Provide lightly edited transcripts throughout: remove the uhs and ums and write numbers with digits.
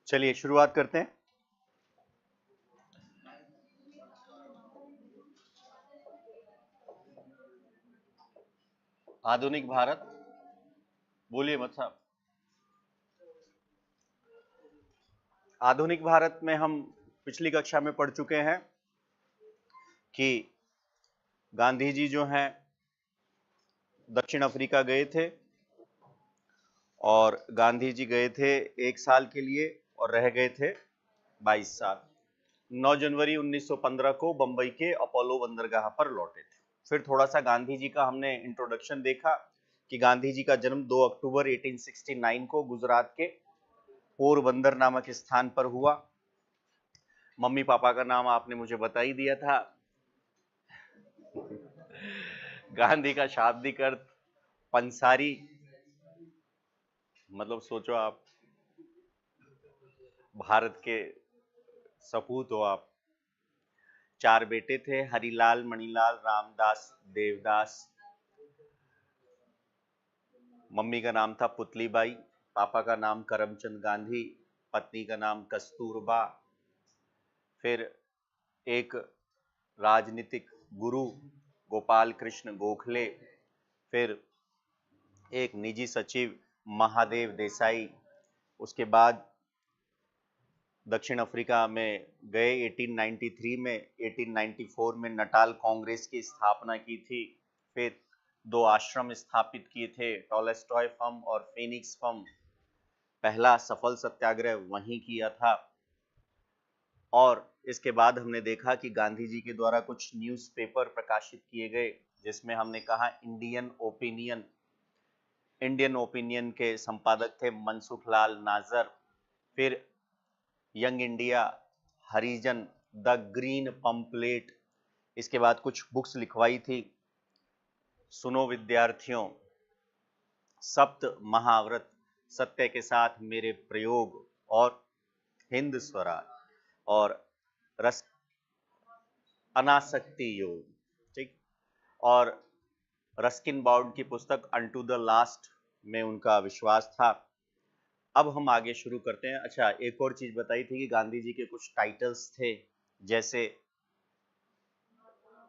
चलिए शुरुआत करते हैं। आधुनिक भारत, बोलिए मत साहब। आधुनिक भारत में हम पिछली कक्षा में पढ़ चुके हैं कि गांधी जी जो हैं दक्षिण अफ्रीका गए थे और गांधी जी गए थे 1 साल के लिए और रह गए थे 22 साल। 9 जनवरी 1915 को बंबई के अपोलो बंदरगाह पर लौटे थे। फिर थोड़ा सा गांधी जी का हमने इंट्रोडक्शन देखा कि गांधी जी का जन्म 2 अक्टूबर 1869 को गुजरात के पोरबंदर नामक स्थान पर हुआ। मम्मी पापा का नाम आपने मुझे बता ही दिया था। गांधी का शाब्दिक अर्थ पंसारी, मतलब सोचो आप भारत के सपूत हो आप। 4 बेटे थे, हरिलाल, मणिलाल, रामदास, देवदास। मम्मी का नाम था पुतलीबाई, पापा का नाम करमचंद गांधी, पत्नी का नाम कस्तूरबा। फिर एक राजनीतिक गुरु गोपाल कृष्ण गोखले, फिर एक निजी सचिव महादेव देसाई। उसके बाद दक्षिण अफ्रीका में गए 1893 में। 1894 में नटाल कांग्रेस की स्थापना की थी। फिर 2 आश्रम स्थापित किए थे, टॉलस्टॉय फर्म और फिनिक्स फर्म। पहला सफल सत्याग्रह वहीं किया था। और इसके बाद हमने देखा कि गांधी जी के द्वारा कुछ न्यूज़पेपर प्रकाशित किए गए, जिसमें हमने कहा इंडियन ओपिनियन के संपादक थे मनसुख लाल नाजर। फिर young India, Harijan, the green pamphlet. इसके बाद कुछ बुक्स लिखवाई थी, सुनो विद्यार्थियों, सप्त महाव्रत, सत्य के साथ मेरे प्रयोग और हिंद स्वराज और रस अनासक्ति योग, ठीक। और रस्किन बाउड की पुस्तक अनटू द लास्ट में उनका विश्वास था। अब हम आगे शुरू करते हैं। अच्छा, एक और चीज बताई थी कि गांधी जी के कुछ टाइटल्स थे, जैसे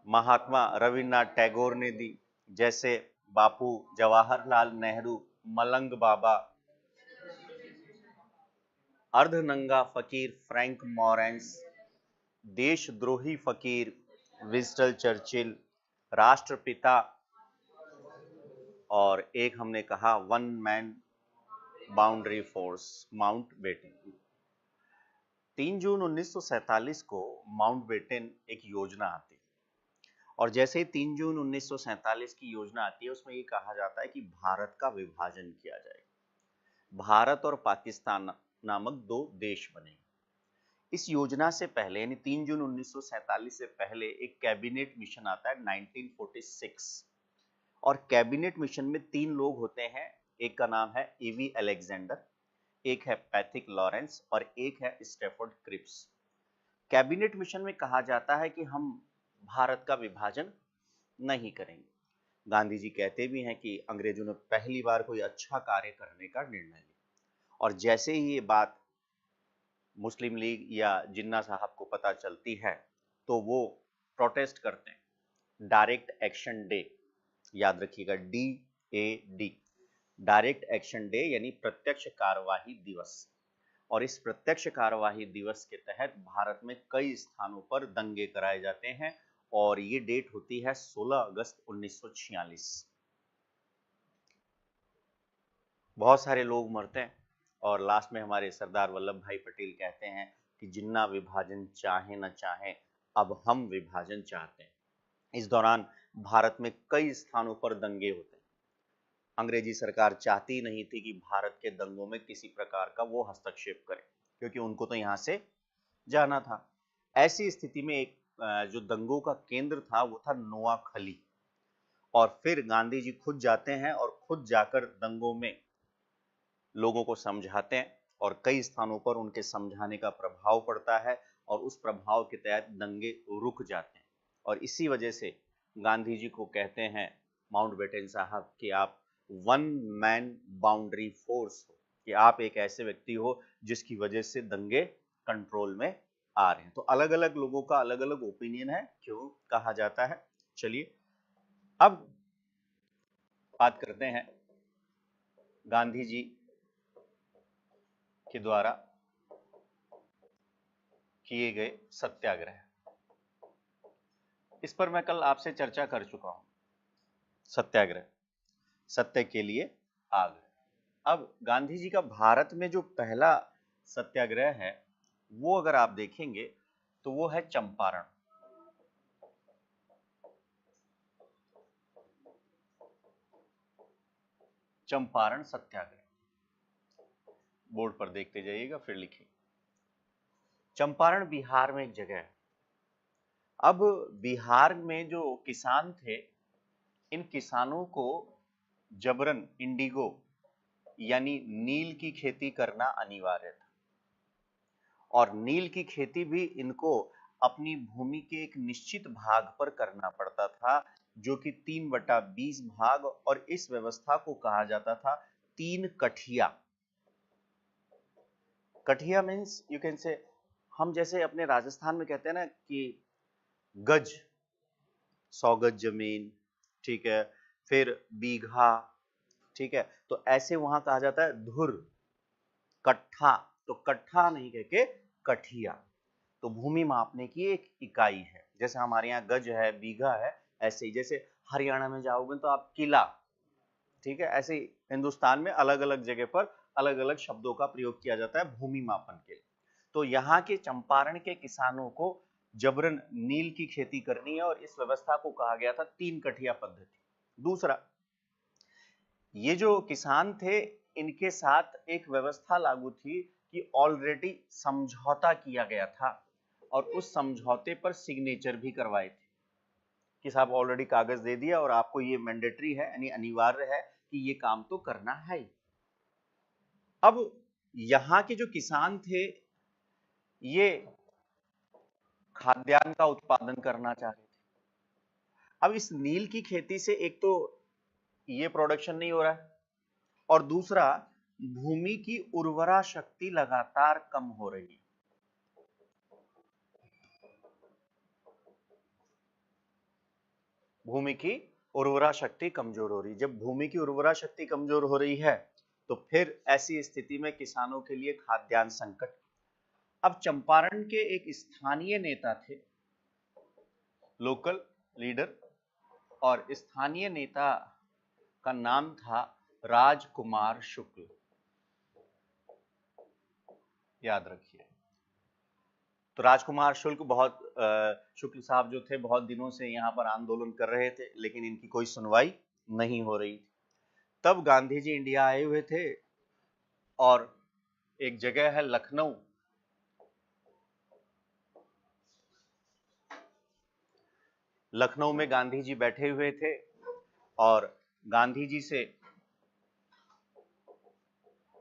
महात्मा रविन्द्रनाथ टैगोर ने दी, जैसे बापू जवाहरलाल नेहरू, मलंग बाबा, अर्धनंगा फकीर फ्रैंक मॉरेंस, देशद्रोही फकीर विंस्टन चर्चिल, राष्ट्रपिता, और एक हमने कहा one man boundary force Mountbatten. 3 जून 1947 को माउंटबेटन एक योजना आती, और जैसे ही 3 जून 1947 की योजना आती है, उसमें ये कहा जाता है कि भारत का विभाजन किया जाएगा। भारत और पाकिस्तान नामक 2 देश बनेंगे। इस योजना से पहले, यानी 3 जून 1947 से पहले, एक कैबिनेट मिशन आता है 1946। और कैबिनेट मिशन में 3 लोग होते हैं। एक का नाम है ईवी अलेक्जेंडर, एक है पैथिक लॉरेंस और एक है स्टेफर्ड क्रिप्स। कैबिनेट मिशन में कहा जाता है कि हम भारत का विभाजन नहीं करेंगे। गांधी जी कहते भी हैं कि अंग्रेजों ने पहली बार कोई अच्छा कार्य करने का निर्णय लिया। और जैसे ही ये बात मुस्लिम लीग या जिन्ना साहब को पता चलती है, तो वो प्रोटेस्ट करते हैं। डायरेक्ट एक्शन डे, याद रखिएगा, DAD, डायरेक्ट एक्शन डे यानी प्रत्यक्ष कार्यवाही दिवस। और इस प्रत्यक्ष कार्यवाही दिवस के तहत भारत में कई स्थानों पर दंगे कराए जाते हैं, और ये डेट होती है 16 अगस्त 1946। बहुत सारे लोग मरते हैं, और लास्ट में हमारे सरदार वल्लभ भाई पटेल कहते हैं कि जिन्ना विभाजन चाहे न चाहे, अब हम विभाजन चाहते हैं। इस दौरान भारत में कई स्थानों पर दंगे होते हैं। अंग्रेजी सरकार चाहती नहीं थी कि भारत के दंगों में किसी प्रकार का वो हस्तक्षेप करे, क्योंकि उनको तो यहाँ से जाना था। ऐसी स्थिति में एक जो दंगों का केंद्र था वो था नोआखली। और फिर गांधी जी खुद जाते हैं और खुद जाकर दंगों में लोगों को समझाते हैं, और कई स्थानों पर उनके समझाने का प्रभाव पड़ता है, और उस प्रभाव के तहत दंगे रुक जाते हैं। और इसी वजह से गांधी जी को कहते हैं माउंटबेटन साहब कि आप वन मैन बाउंड्री फोर्स हो, कि आप एक ऐसे व्यक्ति हो जिसकी वजह से दंगे कंट्रोल में आ रहे हैं। तो अलग अलग लोगों का अलग अलग ओपिनियन है क्यों कहा जाता है। चलिए अब बात करते हैं गांधी जी के द्वारा किए गए सत्याग्रह। इस पर मैं कल आपसे चर्चा कर चुका हूं। सत्याग्रह, सत्य के लिए आग। अब गांधी जी का भारत में जो पहला सत्याग्रह है वो अगर आप देखेंगे तो वो है चंपारण। चंपारण सत्याग्रह, बोर्ड पर देखते जाइएगा फिर लिखिए। चंपारण बिहार में एक जगह है। अब बिहार में जो किसान थे, इन किसानों को जबरन इंडिगो यानी नील की खेती करना अनिवार्य था, और नील की खेती भी इनको अपनी भूमि के एक निश्चित भाग पर करना पड़ता था, जो कि 3/20 भाग, और इस व्यवस्था को कहा जाता था 3 कठिया। कठिया मीन्स यू कैन से, हम जैसे अपने राजस्थान में कहते हैं ना कि गज, 100 गज जमीन, ठीक है, फिर बीघा, ठीक है, तो ऐसे वहां कहा जाता है धुर, कट्ठा, तो कट्ठा नहीं कह के कठिया। तो भूमि मापने की एक इकाई है, जैसे हमारे यहाँ गज है, बीघा है, ऐसे ही जैसे हरियाणा में जाओगे तो आप किला, ठीक है, ऐसे ही हिंदुस्तान में अलग अलग जगह पर अलग अलग शब्दों का प्रयोग किया जाता है भूमि मापन के लिए। तो यहाँ के चंपारण के किसानों को जबरन नील की खेती करनी है, और इस व्यवस्था को कहा गया था 3 कठिया पद्धति। दूसरा, ये जो किसान थे इनके साथ एक व्यवस्था लागू थी कि ऑलरेडी समझौता किया गया था, और उस समझौते पर सिग्नेचर भी करवाए थे कि साहब ऑलरेडी कागज दे दिया और आपको ये मैंडेटरी है, यानी अनिवार्य है कि ये काम तो करना है। अब यहां के जो किसान थे ये खाद्यान्न का उत्पादन करना चाह रहे थे। अब इस नील की खेती से एक तो ये प्रोडक्शन नहीं हो रहा है, और दूसरा भूमि की उर्वरा शक्ति लगातार कम हो रही है। भूमि की उर्वरा शक्ति कमजोर हो रही है। जब भूमि की उर्वरा शक्ति कमजोर हो रही है तो फिर ऐसी स्थिति में किसानों के लिए खाद्यान्न संकट। अब चंपारण के एक स्थानीय नेता थे, लोकल लीडर, और स्थानीय नेता का नाम था राजकुमार शुक्ल। याद रखिए। तो राजकुमार शुक्ल साहब जो थे बहुत दिनों से यहाँ पर आंदोलन कर रहे थे, लेकिन इनकी कोई सुनवाई नहीं हो रही थी। तब गांधी जी इंडिया आए हुए थे, और एक जगह है लखनऊ, लखनऊ में गांधी जी बैठे हुए थे, और गांधी जी से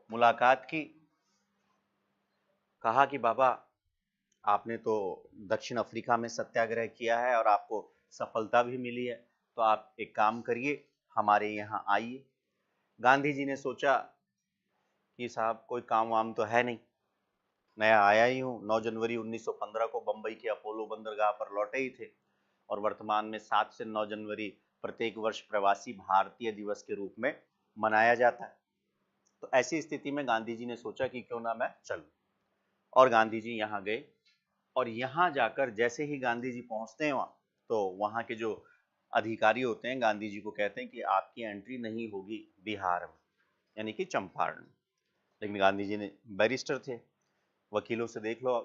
मुलाकात की। कहा कि बाबा आपने तो दक्षिण अफ्रीका में सत्याग्रह किया है और आपको सफलता भी मिली है, तो आप एक काम करिए, हमारे यहाँ आइए। गांधी जी ने सोचा कि साहब कोई काम वाम तो है नहीं, नया आया ही हूँ, 9 जनवरी 1915 को बंबई के अपोलो बंदरगाह पर लौटे ही थे, और वर्तमान में 7 से 9 जनवरी प्रत्येक वर्ष प्रवासी भारतीय दिवस के रूप में मनाया जाता है। तो ऐसी स्थिति में गांधी जी ने सोचा कि क्यों ना मैं चलूं, और गांधी जी यहाँ गए, और यहाँ जाकर जैसे ही गांधी जी पहुंचते हैं वहां, तो वहां के जो अधिकारी होते हैं गांधी जी को कहते हैं कि आपकी एंट्री नहीं होगी बिहार में, यानी कि चंपारण में। लेकिन गांधी जी ने बैरिस्टर थे, वकीलों से देख लो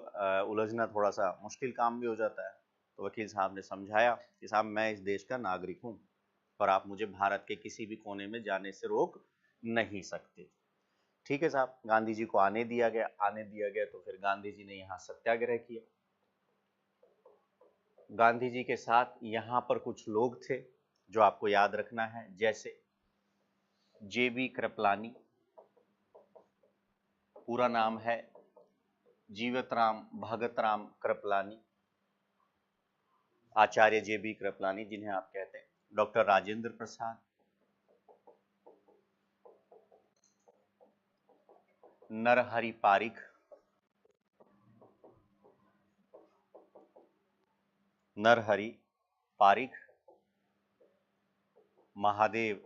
उलझना थोड़ा सा मुश्किल काम भी हो जाता है। तो वकील साहब ने समझाया कि साहब मैं इस देश का नागरिक हूँ, और आप मुझे भारत के किसी भी कोने में जाने से रोक नहीं सकते। ठीक है साहब, गांधी जी को आने दिया गया। तो फिर गांधी जी ने यहाँ सत्याग्रह किया। गांधी जी के साथ यहाँ पर कुछ लोग थे जो आपको याद रखना है, जैसे जेबी कृपलानी, पूरा नाम है जीवतराम भगतराम कृपलानी, आचार्य जेबी कृपलानी जिन्हें आप कहते हैं, डॉक्टर राजेंद्र प्रसाद, नरहरि पारिख, नरहरि पारिख, महादेव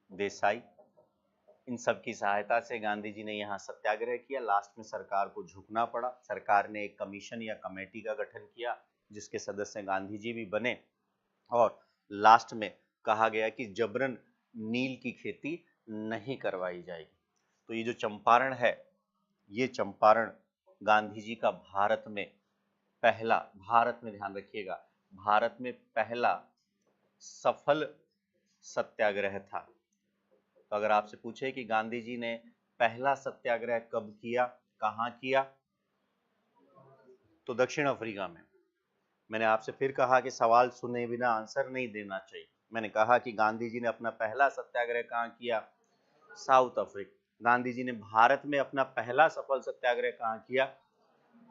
देसाई, इन सब की सहायता से गांधी जी ने यहाँ सत्याग्रह किया। लास्ट में सरकार को झुकना पड़ा। सरकार ने एक कमीशन या कमेटी का गठन किया जिसके सदस्य गांधी जी भी बने और लास्ट में कहा गया कि जबरन नील की खेती नहीं करवाई जाएगी। तो ये जो चंपारण है, ये चंपारण गांधी जी का भारत में पहला, भारत में ध्यान रखिएगा, भारत में पहला सफल सत्याग्रह था। तो अगर आपसे पूछे कि गांधी जी ने पहला सत्याग्रह कब किया, कहां किया, तो दक्षिण अफ्रीका में। मैंने आपसे फिर कहा कि सवाल सुने बिना आंसर नहीं देना चाहिए। मैंने कहा कि गांधी जी ने अपना पहला सत्याग्रह कहां किया, साउथ अफ्रीका। गांधी जी ने भारत में अपना पहला सफल सत्याग्रह कहां किया,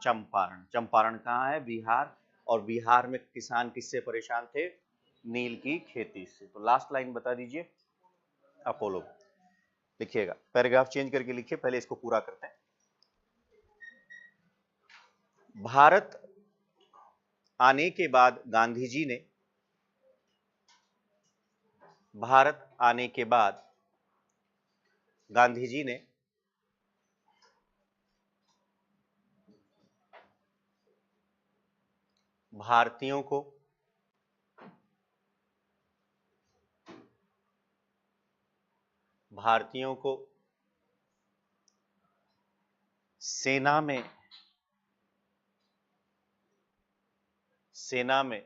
चंपारण। चंपारण कहां है, बिहार। और बिहार में किसान किससे परेशान थे, नील की खेती से। तो लास्ट लाइन बता दीजिए, अपोलो। लिखिएगा, पैराग्राफ चेंज करके लिखिए, पहले इसको पूरा करते हैं। भारत आने के बाद गांधी जी ने, भारत आने के बाद गांधी जी ने भारतीयों को सेना में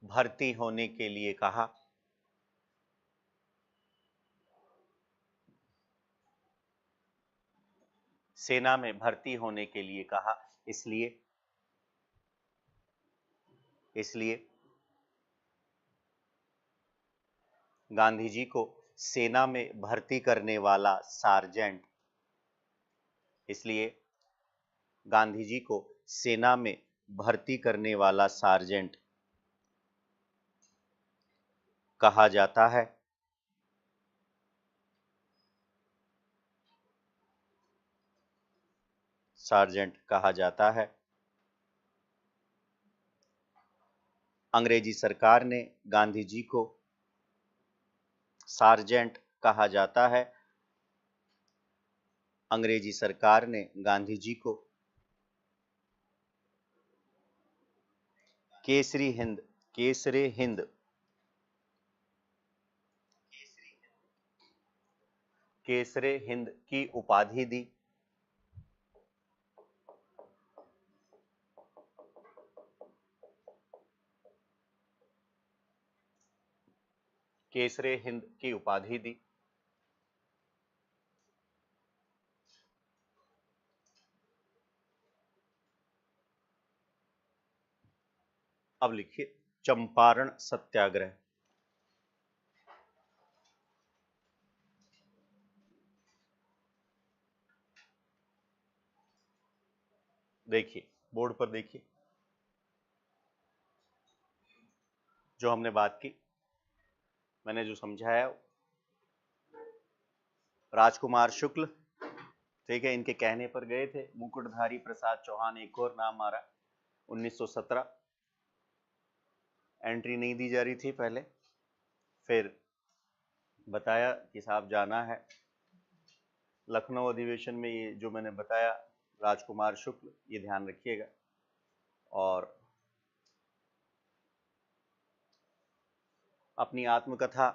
भर्ती होने के लिए कहा। सेना में भर्ती होने के लिए कहा। इसलिए गांधी जी को सेना में भर्ती करने वाला सार्जेंट, इसलिए गांधी जी को सेना में भर्ती करने वाला सार्जेंट कहा जाता है। सार्जेंट कहा जाता है। अंग्रेजी सरकार ने गांधी जी को सार्जेंट कहा जाता है। अंग्रेजी सरकार ने गांधी जी को केसरी हिंद, केसरे हिंद, केसरे हिंद की उपाधि दी। केसरे हिंद की उपाधि दी। अब लिखिए चंपारण सत्याग्रह। देखिए बोर्ड पर देखिए, जो हमने बात की, मैंने जो समझाया, राजकुमार शुक्ल, ठीक है, इनके कहने पर गए थे। मुकुटधारी प्रसाद चौहान, एक और नाम आ रहा, 1917। एंट्री नहीं दी जा रही थी पहले, फिर बताया कि साहब जाना है। लखनऊ अधिवेशन में ये जो मैंने बताया, राजकुमार शुक्ल, ये ध्यान रखिएगा। और अपनी आत्मकथा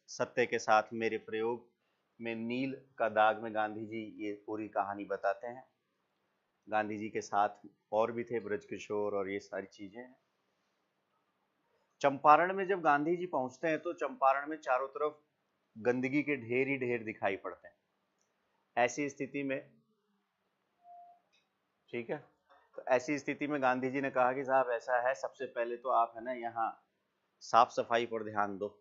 सत्य के साथ मेरे प्रयोग में नील का दाग में गांधी जी ये पूरी कहानी बताते हैं। गांधी जी के साथ और भी थे, ब्रजकिशोर और ये सारी चीजें हैं। चंपारण में जब गांधी जी पहुंचते हैं तो चंपारण में चारों तरफ गंदगी के ढेर ही ढेर दिखाई पड़ते हैं। ऐसी स्थिति में, ठीक है, तो ऐसी स्थिति में गांधी जी ने कहा कि साहब ऐसा है, सबसे पहले तो आप है ना यहाँ साफ सफाई पर ध्यान दो।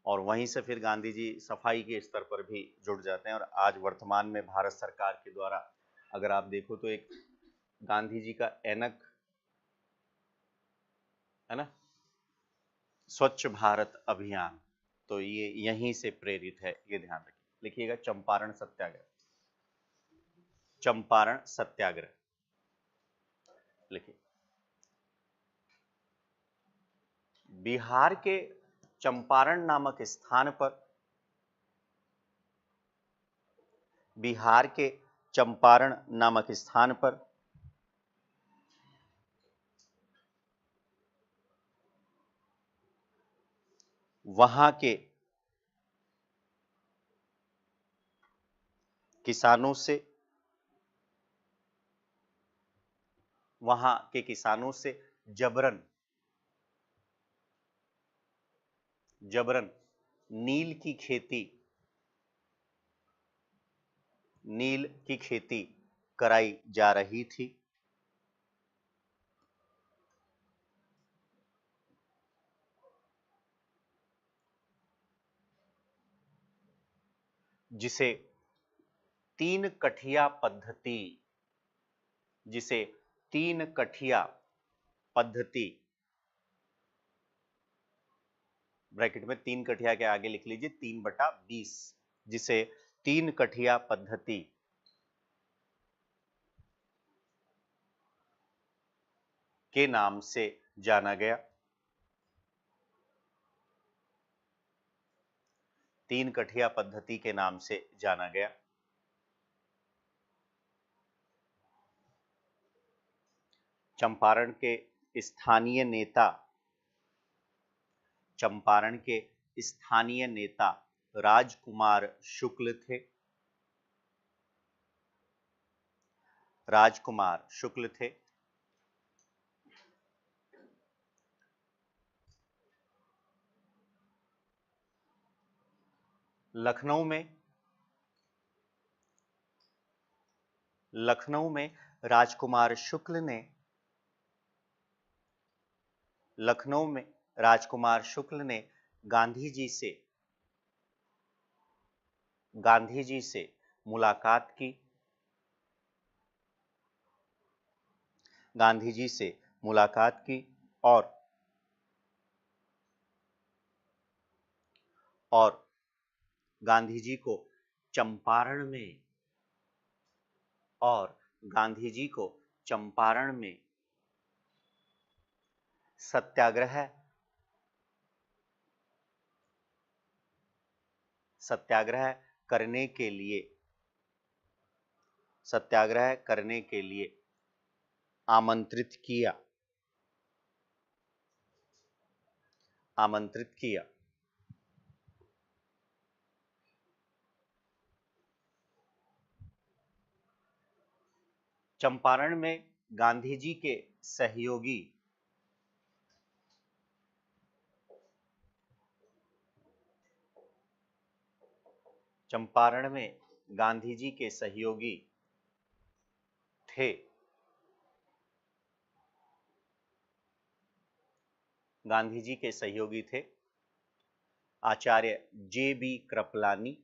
और वहीं से फिर गांधी जी सफाई के स्तर पर भी जुड़ जाते हैं। और आज वर्तमान में भारत सरकार के द्वारा अगर आप देखो तो एक गांधी जी का ऐनक है ना, स्वच्छ भारत अभियान, तो ये यहीं से प्रेरित है, ये ध्यान रखिए। लिखिएगा चंपारण सत्याग्रह, चंपारण सत्याग्रह लिखिए। बिहार के चंपारण नामक स्थान पर, बिहार के चंपारण नामक स्थान पर वहां के किसानों से, वहां के किसानों से जबरन जबरन नील की खेती, नील की खेती कराई जा रही थी, जिसे तीन कठिया पद्धति, जिसे तीन कठिया पद्धति, ब्रैकेट में तीन कठिया के आगे लिख लीजिए 3/20, जिसे तीन कठिया पद्धति के नाम से जाना गया, तीन कठिया पद्धति के नाम से जाना गया। चंपारण के स्थानीय नेता, चंपारण के स्थानीय नेता राजकुमार शुक्ल थे, राजकुमार शुक्ल थे। लखनऊ में, लखनऊ में राजकुमार शुक्ल ने, लखनऊ में राजकुमार शुक्ल ने गांधी जी से, गांधी जी से मुलाकात की, गांधी जी से मुलाकात की और गांधी जी को चंपारण में, और गांधी जी को चंपारण में सत्याग्रह, सत्याग्रह करने के लिए, सत्याग्रह करने के लिए आमंत्रित किया, आमंत्रित किया। चंपारण में गांधी जी के सहयोगी, चंपारण में गांधी जी के सहयोगी थे गांधी जी के सहयोगी थे Acharya J B Kripalani,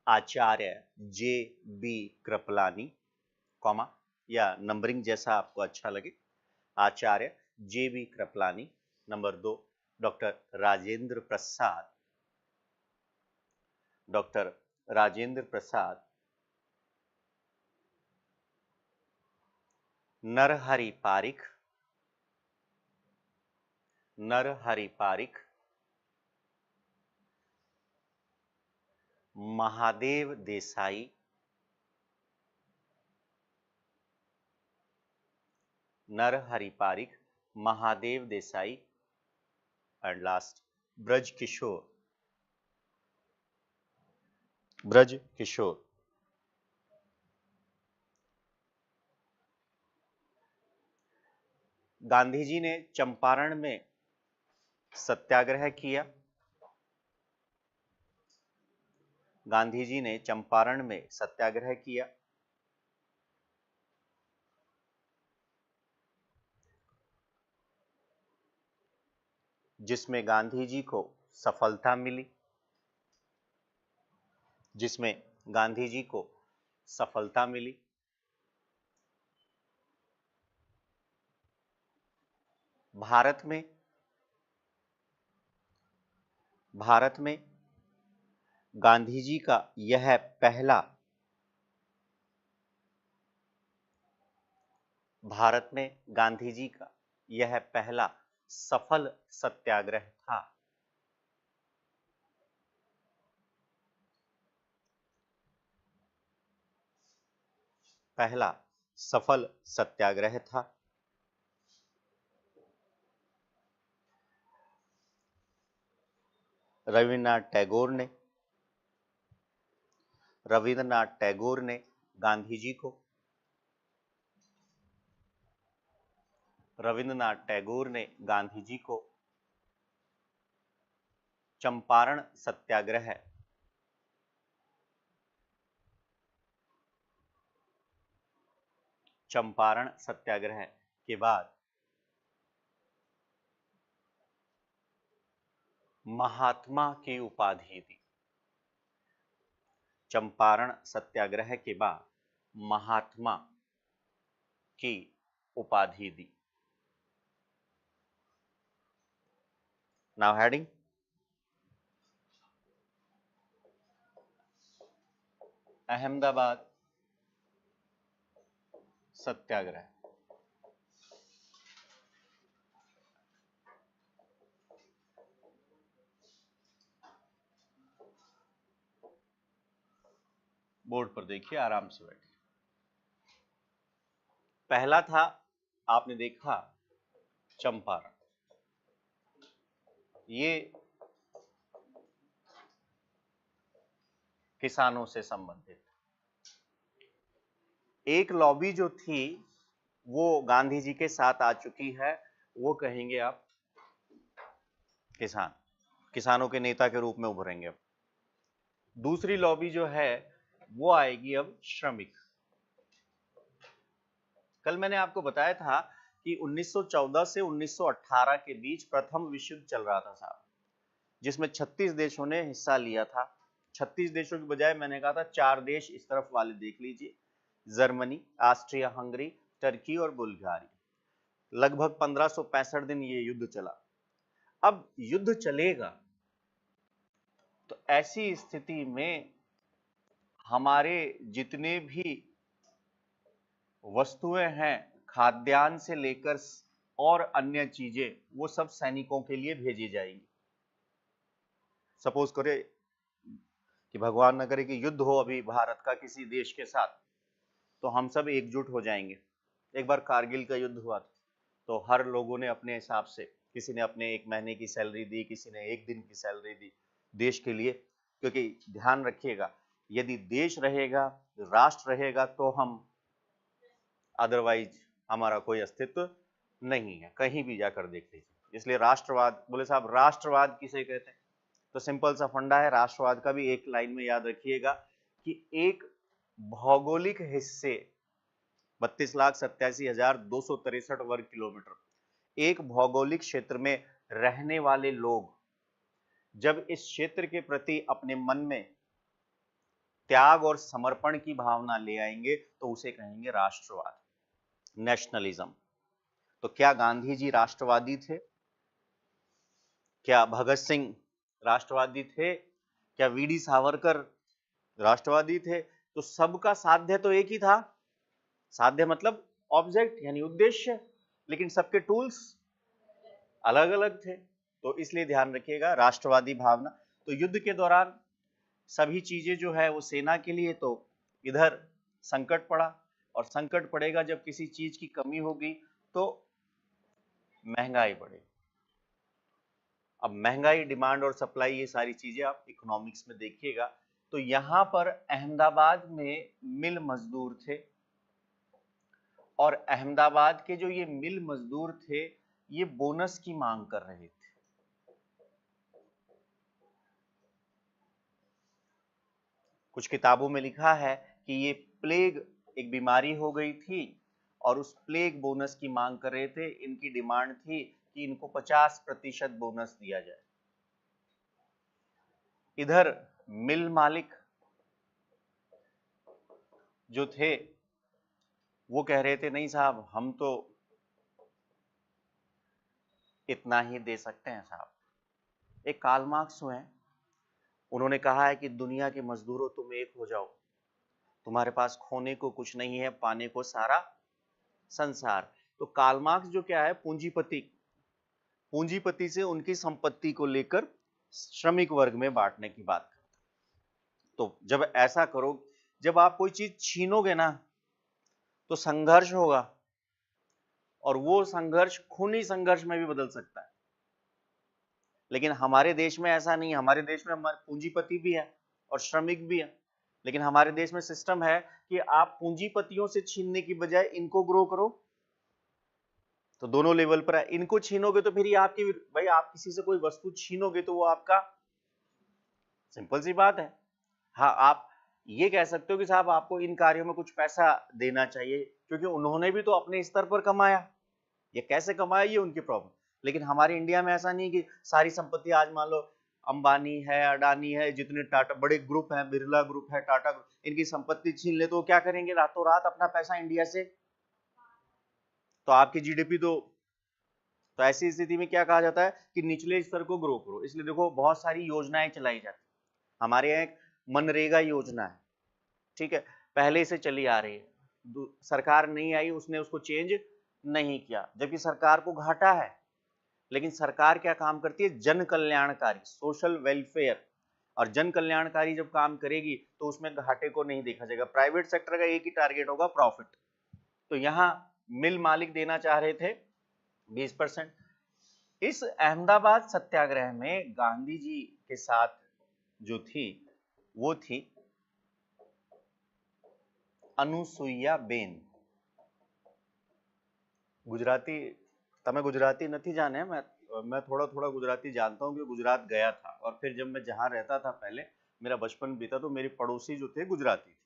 Acharya J B Kripalani, comma या नंबरिंग जैसा आपको अच्छा लगे, Acharya J B Kripalani. Number 2 doctor Rajendra Prasad, doctor Rajendra Prasad. Narhari Parikh, Narhari Parikh. Mahadev Desai, Narhari Parikh, Mahadev Desai. And last Braj Kishore, Braj Kishore. Gandhi ji ने चंपारण में सत्याग्रह किया, गांधी जी ने चंपारण में सत्याग्रह किया, जिसमें गांधी जी को सफलता मिली, जिसमें गांधी जी को सफलता मिली। भारत में, भारत में गांधी जी का यह पहला भारत में गांधी जी का यह पहला सफल सत्याग्रह था। पहला सफल सत्याग्रह था। रविन्द्रनाथ टैगोर ने गांधी जी को रविन्द्रनाथ टैगोर ने गांधी जी को चंपारण सत्याग्रह के बाद महात्मा की उपाधि दी। चंपारण सत्याग्रह के बाद महात्मा की उपाधि दी। नाउ हेडिंग, अहमदाबाद सत्याग्रह। बोर्ड पर देखिए, आराम से बैठिए। पहला था, आपने देखा, चंपारण। ये किसानों से संबंधित। एक लॉबी जो थी वो गांधी जी के साथ आ चुकी है, वो कहेंगे आप किसानों के नेता के रूप में उभरेंगे। अब दूसरी लॉबी जो है वो आएगी अब श्रमिक। कल मैंने आपको बताया था कि 1914 से 1918 के बीच प्रथम विश्व युद्ध चल रहा था साहब, जिसमें 36 देशों ने हिस्सा लिया था। 36 देशों की बजाय मैंने कहा था 4 देश इस तरफ वाले देख लीजिए, जर्मनी, ऑस्ट्रिया हंगरी, टर्की और बुल्गारिया। लगभग 1565 दिन ये युद्ध चला। अब युद्ध चलेगा तो ऐसी स्थिति में हमारे जितने भी वस्तुएं हैं, खाद्यान्न से लेकर और अन्य चीजें, वो सब सैनिकों के लिए भेजी जाएंगी। सपोज करे कि भगवान न करे कि युद्ध हो अभी भारत का किसी देश के साथ, तो हम सब एकजुट हो जाएंगे। एक बार कारगिल का युद्ध हुआ था, तो हर लोगों ने अपने हिसाब से, किसी ने अपने 1 महीने की सैलरी दी, किसी ने 1 दिन की सैलरी दी देश के लिए। क्योंकि ध्यान रखिएगा, यदि देश रहेगा, राष्ट्र रहेगा, तो हम, अदरवाइज हमारा कोई अस्तित्व नहीं है। कहीं भी जाकर देख लीजिए। इसलिए राष्ट्रवाद, बोले साहब राष्ट्रवाद किसे कहते हैं, तो सिंपल सा फंडा है राष्ट्रवाद का भी, एक लाइन में याद रखिएगा कि एक भौगोलिक हिस्से 32,87,263 वर्ग किलोमीटर, एक भौगोलिक क्षेत्र में रहने वाले लोग जब इस क्षेत्र के प्रति अपने मन में त्याग और समर्पण की भावना ले आएंगे तो उसे कहेंगे राष्ट्रवाद, नेशनलिज्म। तो क्या गांधी जी राष्ट्रवादी थे? क्या भगत सिंह राष्ट्रवादी थे? क्या वीडी सावरकर राष्ट्रवादी थे? तो सबका साध्य तो एक ही था। साध्य मतलब ऑब्जेक्ट यानी उद्देश्य, लेकिन सबके टूल्स अलग अलग थे। तो इसलिए ध्यान रखिएगा राष्ट्रवादी भावना। तो युद्ध के दौरान सभी चीजें जो है वो सेना के लिए, तो इधर संकट पड़ा, और संकट पड़ेगा जब किसी चीज की कमी होगी तो महंगाई बढ़ेगी। अब महंगाई, डिमांड और सप्लाई, ये सारी चीजें आप इकोनॉमिक्स में देखिएगा। तो यहां पर अहमदाबाद में मिल मजदूर थे, और अहमदाबाद के जो ये मिल मजदूर थे ये बोनस की मांग कर रहे थे। कुछ किताबों में लिखा है कि ये प्लेग एक बीमारी हो गई थी और उस प्लेग बोनस की मांग कर रहे थे। इनकी डिमांड थी कि इनको 50% बोनस दिया जाए। इधर मिल मालिक जो थे वो कह रहे थे नहीं साहब, हम तो इतना ही दे सकते हैं साहब। एक कार्ल मार्क्स हुए, उन्होंने कहा है कि दुनिया के मजदूरों तुम एक हो जाओ, तुम्हारे पास खोने को कुछ नहीं है, पाने को सारा संसार। तो कार्ल मार्क्स जो क्या है, पूंजीपति, पूंजीपति से उनकी संपत्ति को लेकर श्रमिक वर्ग में बांटने की बात करता है। तो जब ऐसा करो, जब आप कोई चीज छीनोगे ना तो संघर्ष होगा, और वो संघर्ष खूनी संघर्ष में भी बदल सकता है। लेकिन हमारे देश में ऐसा नहीं है। हमारे देश में हमारे पूंजीपति भी है और श्रमिक भी है, लेकिन हमारे देश में सिस्टम है कि आप पूंजीपतियों से छीनने की बजाय इनको ग्रो करो। तो दोनों लेवल पर है। इनको छीनोगे तो फिर ये आपकी, भाई आप किसी से कोई वस्तु छीनोगे तो वो आपका, सिंपल सी बात है। हाँ, आप ये कह सकते हो कि साहब आपको इन कार्यों में कुछ पैसा देना चाहिए, क्योंकि उन्होंने भी तो अपने स्तर पर कमाया। ये कैसे कमाया ये उनकी प्रॉब्लम। लेकिन हमारे इंडिया में ऐसा नहीं कि सारी संपत्ति आज मान लो अंबानी है, अडानी है, जितने टाटा बड़े ग्रुप हैं, बिरला ग्रुप है, टाटा ग्रुप, इनकी संपत्ति छीन ले तो क्या करेंगे, रातों रात अपना पैसा इंडिया से, तो आपकी जीडीपी तो ऐसी स्थिति में क्या कहा जाता है कि निचले स्तर को ग्रो करो। इसलिए देखो बहुत सारी योजनाएं चलाई जाती। हमारे यहाँ एक मनरेगा योजना है, ठीक है, पहले से चली आ रही है, सरकार नहीं आई, उसने उसको चेंज नहीं किया, जबकि सरकार को घाटा है। लेकिन सरकार क्या काम करती है, जन कल्याणकारी, सोशल वेलफेयर। और जन कल्याणकारी जब काम करेगी तो उसमें घाटे को नहीं देखा जाएगा। प्राइवेट सेक्टर का एक ही टारगेट होगा, प्रॉफिट। तो यहां मिल मालिक देना चाह रहे थे 20%। इस अहमदाबाद सत्याग्रह में गांधी जी के साथ जो थी वो थी अनुसुईया बेन। गुजराती, तमे गुजराती नहीं जाने, मैं थोड़ा थोड़ा गुजराती जानता हूँ, कि गुजरात गया था, और फिर जब मैं जहाँ रहता था पहले, मेरा बचपन बीता, तो मेरी पड़ोसी जो थे गुजराती थे।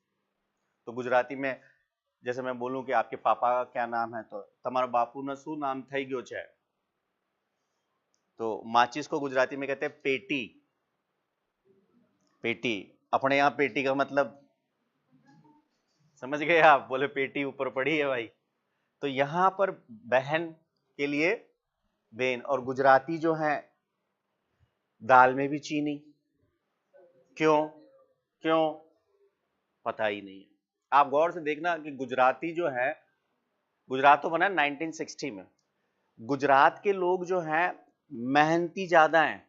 तो गुजराती में जैसे मैं बोलूं कि आपके पापा का क्या नाम है, तो तमारा बापू न शू नाम थई गयो छे, तो माचिस को गुजराती में कहते हैं पेटी। पेटी, अपने यहाँ पेटी का मतलब समझ गए आप, बोले पेटी ऊपर पड़ी है भाई। तो यहां पर बहन के लिए बेन। और गुजराती जो है, दाल में भी चीनी, क्यों क्यों पता ही नहीं है। आप गौर से देखना कि गुजराती जो है, गुजरात तो बना 1960 में, गुजरात के लोग जो हैं मेहनती ज्यादा हैं,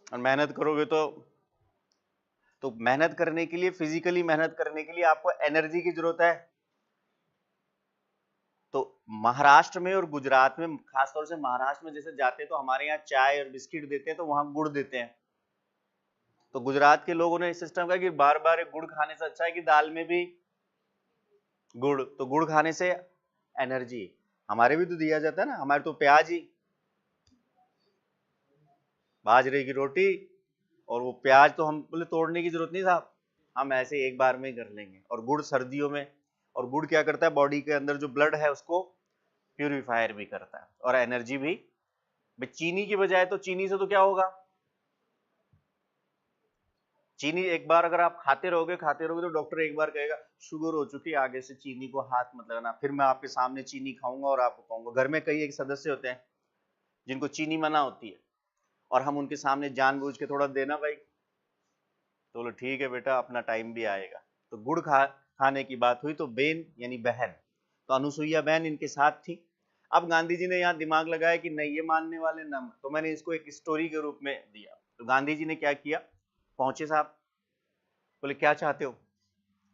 और मेहनत करोगे तो मेहनत करने के लिए, फिजिकली मेहनत करने के लिए आपको एनर्जी की जरूरत है। तो महाराष्ट्र में और गुजरात में, खासतौर से महाराष्ट्र में जैसे जाते हैं तो हमारे यहाँ चाय और बिस्किट देते हैं, तो वहां गुड़ देते हैं। तो गुजरात के लोगों ने इस सिस्टम का कि बार बार गुड़ खाने से अच्छा है कि दाल में भी गुड़, तो गुड़ खाने से एनर्जी। हमारे भी तो दिया जाता है ना, हमारे तो प्याज ही, बाजरे की रोटी और वो प्याज, तो हम बोले तोड़ने की जरूरत नहीं साहब, हम ऐसे एक बार में ही कर लेंगे। और गुड़ सर्दियों में, और गुड़ क्या करता है, बॉडी के अंदर जो ब्लड है उसको प्यूरिफायर भी करता है, और एनर्जी भी। चीनी की बजाय, तो चीनी से तो क्या होगा, चीनी एक बार अगर आप खाते रहोगे तो डॉक्टर एक बार कहेगा शुगर हो चुकी है, आगे से चीनी को हाथ मत लगाना। फिर मैं आपके सामने चीनी खाऊंगा और आपको कहूंगा। घर में कई एक सदस्य होते हैं जिनको चीनी मना होती है, और हम उनके सामने जानबूझ के थोड़ा देना भाई, तो बोलो ठीक है बेटा, अपना टाइम भी आएगा। तो गुड़ खाने की बात हुई, तो बेन यानी बहन, तो अनुसुईया बहन इनके साथ थी। अब गांधी जी ने यहाँ दिमाग लगाया कि नहीं ये मानने वाले ना, तो मैंने इसको एक स्टोरी के रूप में दिया। तो गांधी जी ने क्या किया, पहुंचे साहब, बोले क्या चाहते हो,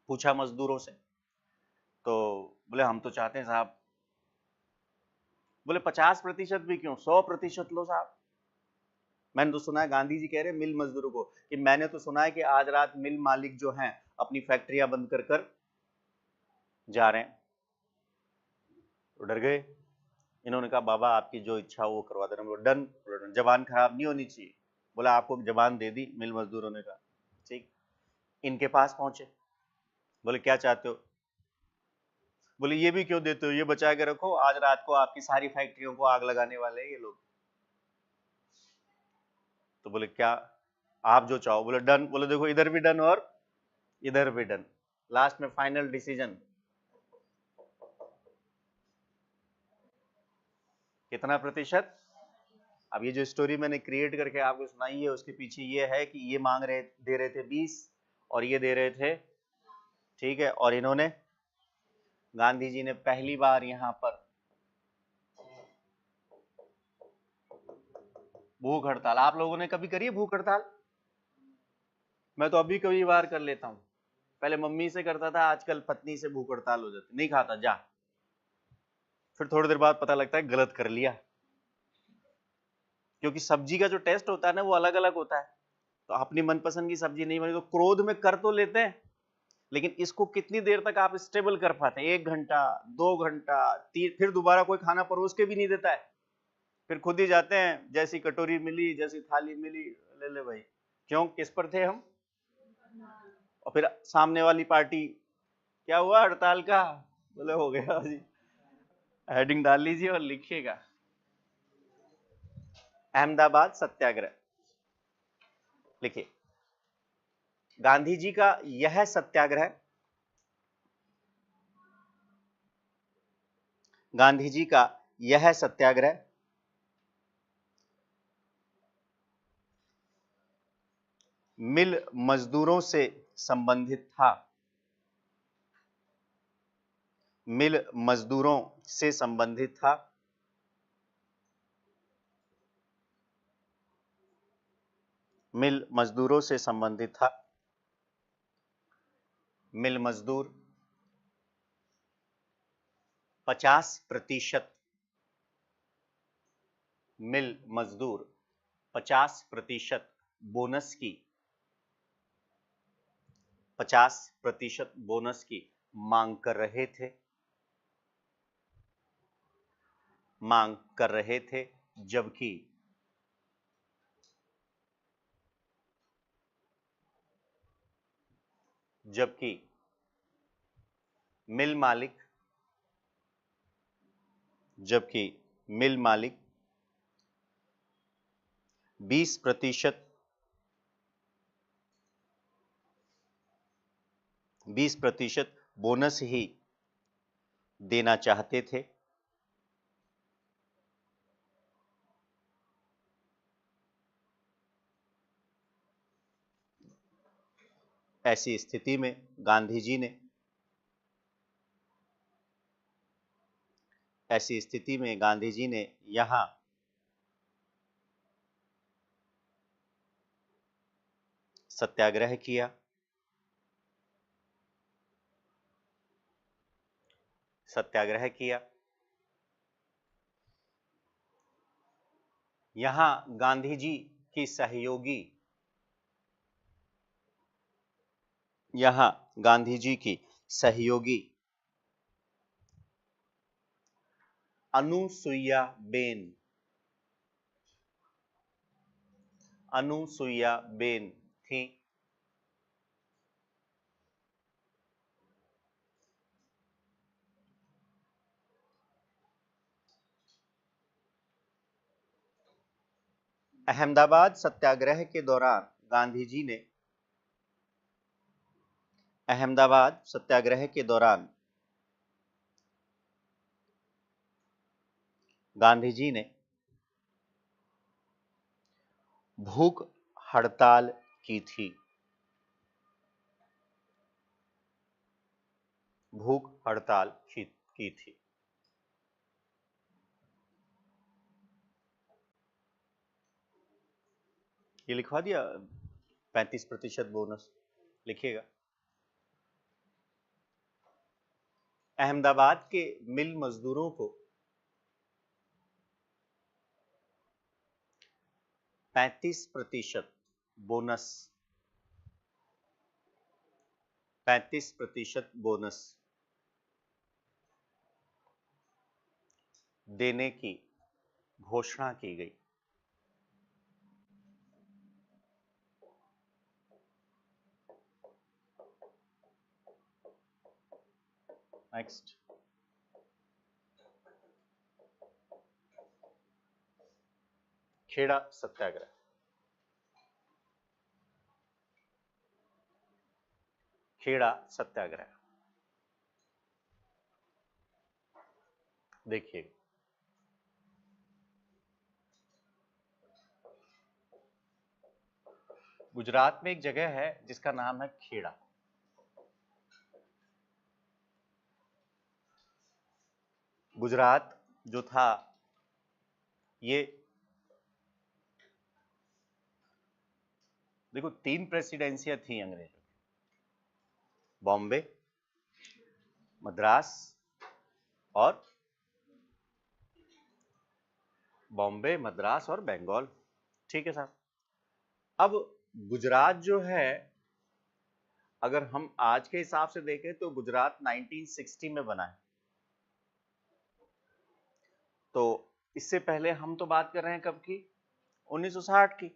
पूछा मजदूरों से। तो बोले हम तो चाहते हैं साहब, बोले 50% भी क्यों, 100% लो साहब। मैंने तो सुना है, गांधी जी कह रहे मिल मजदूरों को, कि मैंने तो सुना है कि आज रात मिल मालिक जो हैं अपनी फैक्ट्रियां बंद कर कर जा रहे हैं। तो डर गए। इन्होंने कहा बाबा आपकी जो इच्छा वो करवा देना। डन, जबान खराब नहीं होनी चाहिए। बोला आपको जबान दे दी, मिल मजदूरों ने कहा ठीक। इनके पास पहुंचे, बोले क्या चाहते हो, बोले ये भी क्यों देते हो, ये बचा के रखो, आज रात को आपकी सारी फैक्ट्रियों को आग लगाने वाले हैं ये लोग। तो बोले क्या आप जो चाहो, बोले डन। बोले देखो इधर भी डन और इधर भी डन, लास्ट में फाइनल डिसीजन कितना प्रतिशत, अब ये जो स्टोरी मैंने क्रिएट करके आपको सुनाई है उसके पीछे ये है कि ये दे रहे थे 20 और ये दे रहे थे, ठीक है, और इन्होंने, गांधी जी ने पहली बार यहां पर भूख हड़ताल, आप लोगों ने कभी करी है भूख हड़ताल? मैं तो अभी कभी बार कर लेता हूं, पहले मम्मी से करता था, आजकल पत्नी से भूख हड़ताल हो जाती, नहीं खाता जा, फिर थोड़ी देर बाद पता लगता है गलत कर लिया, क्योंकि सब्जी का जो टेस्ट होता है ना वो अलग अलग होता है। तो अपनी मनपसंद की सब्जी नहीं बनी तो क्रोध में कर तो लेते हैं, लेकिन इसको कितनी देर तक आप स्टेबल कर पाते हैं? 1 घंटा, 2 घंटा, 3, फिर दोबारा कोई खाना परोस के भी नहीं देता है, फिर खुद ही जाते हैं, जैसी कटोरी मिली, जैसी थाली मिली, ले ले भाई। क्यों, किस पर थे हम? और फिर सामने वाली पार्टी, क्या हुआ हड़ताल का? बोले हो गया जी, हेडिंग डाल लीजिए और लिखिएगा, अहमदाबाद सत्याग्रह लिखिए। गांधी जी का यह सत्याग्रह, गांधी जी का यह सत्याग्रह मिल मजदूरों से संबंधित था, मिल मजदूरों से संबंधित था, मिल मजदूरों से संबंधित था, मिल मजदूर 50%, मिल मजदूर 50% बोनस की, 50% बोनस की मांग कर रहे थे, मांग कर रहे थे, जबकि जबकि मिल मालिक, जबकि मिल मालिक 20% 20% बोनस ही देना चाहते थे। ऐसी स्थिति में गांधी जी ने, ऐसी स्थिति में गांधी जी ने यहां सत्याग्रह किया, सत्याग्रह किया। यहां गांधी जी की सहयोगी, यहां गांधी जी की सहयोगी अनुसुईया बेन, अनुसुईया बेन थी। अहमदाबाद सत्याग्रह के दौरान गांधी जी ने, अहमदाबाद सत्याग्रह के दौरान गांधी जी ने भूख हड़ताल की थी, भूख हड़ताल की थी। ये लिखवा दिया 35% बोनस, लिखिएगा। अहमदाबाद के मिल मजदूरों को 35% बोनस, 35% बोनस देने की घोषणा की गई। नेक्स्ट, खेड़ा सत्याग्रह, खेड़ा सत्याग्रह देखिए। गुजरात में एक जगह है जिसका नाम है खेड़ा। गुजरात जो था ये, देखो 3 प्रेसिडेंसियां थी अंग्रेजों की, बॉम्बे, मद्रास और बंगाल। ठीक है साहब। अब गुजरात जो है, अगर हम आज के हिसाब से देखें तो गुजरात 1960 में बना है। तो इससे पहले हम तो बात कर रहे हैं कब की, 1960 की।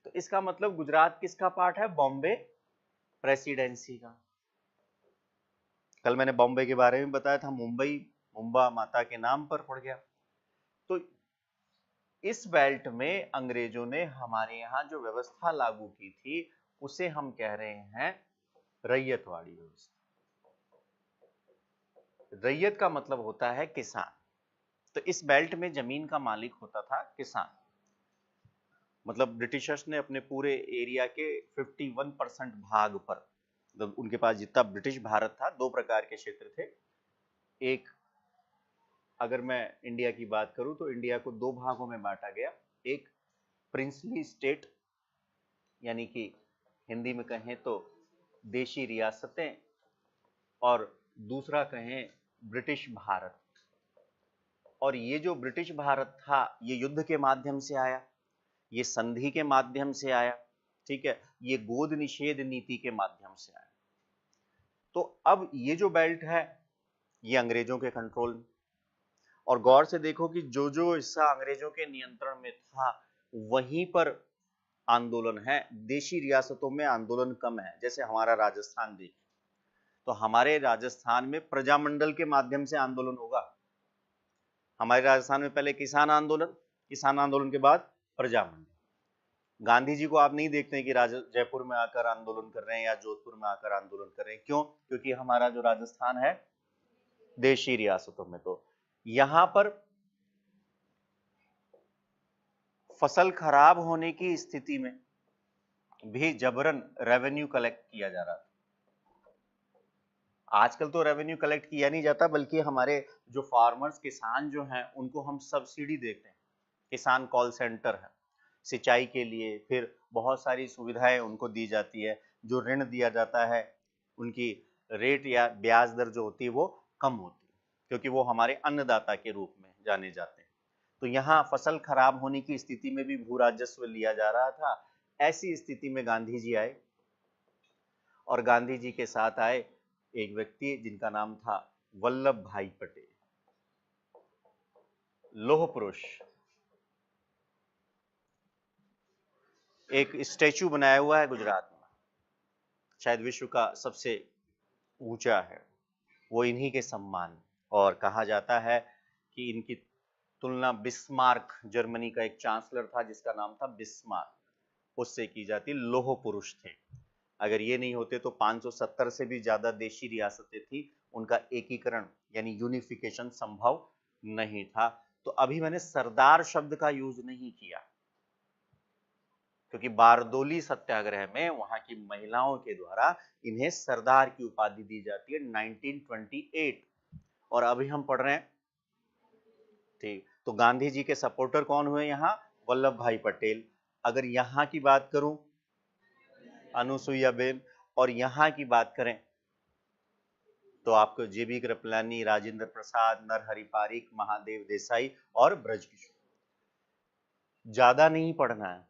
तो इसका मतलब गुजरात किसका पार्ट है, बॉम्बे प्रेसिडेंसी का। कल मैंने बॉम्बे के बारे में बताया था, मुंबई मुंबा माता के नाम पर पड़ गया। तो इस बेल्ट में अंग्रेजों ने हमारे यहाँ जो व्यवस्था लागू की थी उसे हम कह रहे हैं रैयतवाड़ी व्यवस्था। रैयत का मतलब होता है किसान। तो इस बेल्ट में जमीन का मालिक होता था किसान। मतलब ब्रिटिशर्स ने अपने पूरे एरिया के 51% भाग पर, मतलब उनके पास जितना ब्रिटिश भारत था, 2 प्रकार के क्षेत्र थे। एक, अगर मैं इंडिया की बात करूं तो इंडिया को 2 भागों में बांटा गया। एक प्रिंसली स्टेट, यानी कि हिंदी में कहें तो देशी रियासतें, और दूसरा कहें ब्रिटिश भारत। और ये जो ब्रिटिश भारत था ये युद्ध के माध्यम से आया, ये संधि के माध्यम से आया, ठीक है, ये गोद निषेध नीति के माध्यम से आया। तो अब ये जो बेल्ट है ये अंग्रेजों के कंट्रोल में। और गौर से देखो कि जो जो हिस्सा अंग्रेजों के नियंत्रण में था वहीं पर आंदोलन है। देशी रियासतों में आंदोलन कम है। जैसे हमारा राजस्थान देखिए, तो हमारे राजस्थान में प्रजामंडल के माध्यम से आंदोलन होगा। हमारे राजस्थान में पहले किसान आंदोलन के बाद प्रजामंडल। गांधी जी को आप नहीं देखते हैं कि जयपुर में आकर आंदोलन कर रहे हैं या जोधपुर में आकर आंदोलन कर रहे हैं। क्यों? क्योंकि हमारा जो राजस्थान है देशी रियासतों में। तो यहां पर फसल खराब होने की स्थिति में भी जबरन रेवेन्यू कलेक्ट किया जा रहा था। आजकल तो रेवेन्यू कलेक्ट किया नहीं जाता, बल्कि हमारे जो फार्मर्स किसान जो हैं उनको हम सब्सिडी देते हैं। किसान कॉल सेंटर है सिंचाई के लिए, फिर बहुत सारी सुविधाएं उनको दी जाती है। जो ऋण दिया जाता है उनकी रेट या ब्याज दर जो होती है वो कम होती है, क्योंकि वो हमारे अन्नदाता के रूप में जाने जाते हैं। तो यहाँ फसल खराब होने की स्थिति में भी भू राजस्व लिया जा रहा था। ऐसी स्थिति में गांधी जी आए, और गांधी जी के साथ आए एक व्यक्ति जिनका नाम था वल्लभ भाई पटेल, लौह पुरुष। एक स्टैचू बनाया हुआ है गुजरात में, शायद विश्व का सबसे ऊंचा है, वो इन्हीं के सम्मान। और कहा जाता है कि इनकी तुलना बिस्मार्क, जर्मनी का एक चांसलर था जिसका नाम था बिस्मार्क, उससे की जाती। लौह पुरुष थे। अगर ये नहीं होते तो 570 से भी ज्यादा देशी रियासतें थी, उनका एकीकरण यानी यूनिफिकेशन संभव नहीं था। तो अभी मैंने सरदार शब्द का यूज नहीं किया, क्योंकि बारदोली सत्याग्रह में वहां की महिलाओं के द्वारा इन्हें सरदार की उपाधि दी जाती है 1928। और अभी हम पढ़ रहे हैं, ठीक। तो गांधी जी के सपोर्टर कौन हुए यहाँ? वल्लभ भाई पटेल। अगर यहाँ की बात करूं, अनुसुईया बेन। और यहाँ की बात करें तो आपको जेबी कृपलानी, राजेंद्र प्रसाद, नरहरि पारिक, महादेव देसाई और ब्रजकिशोर। ज्यादा नहीं पढ़ना है,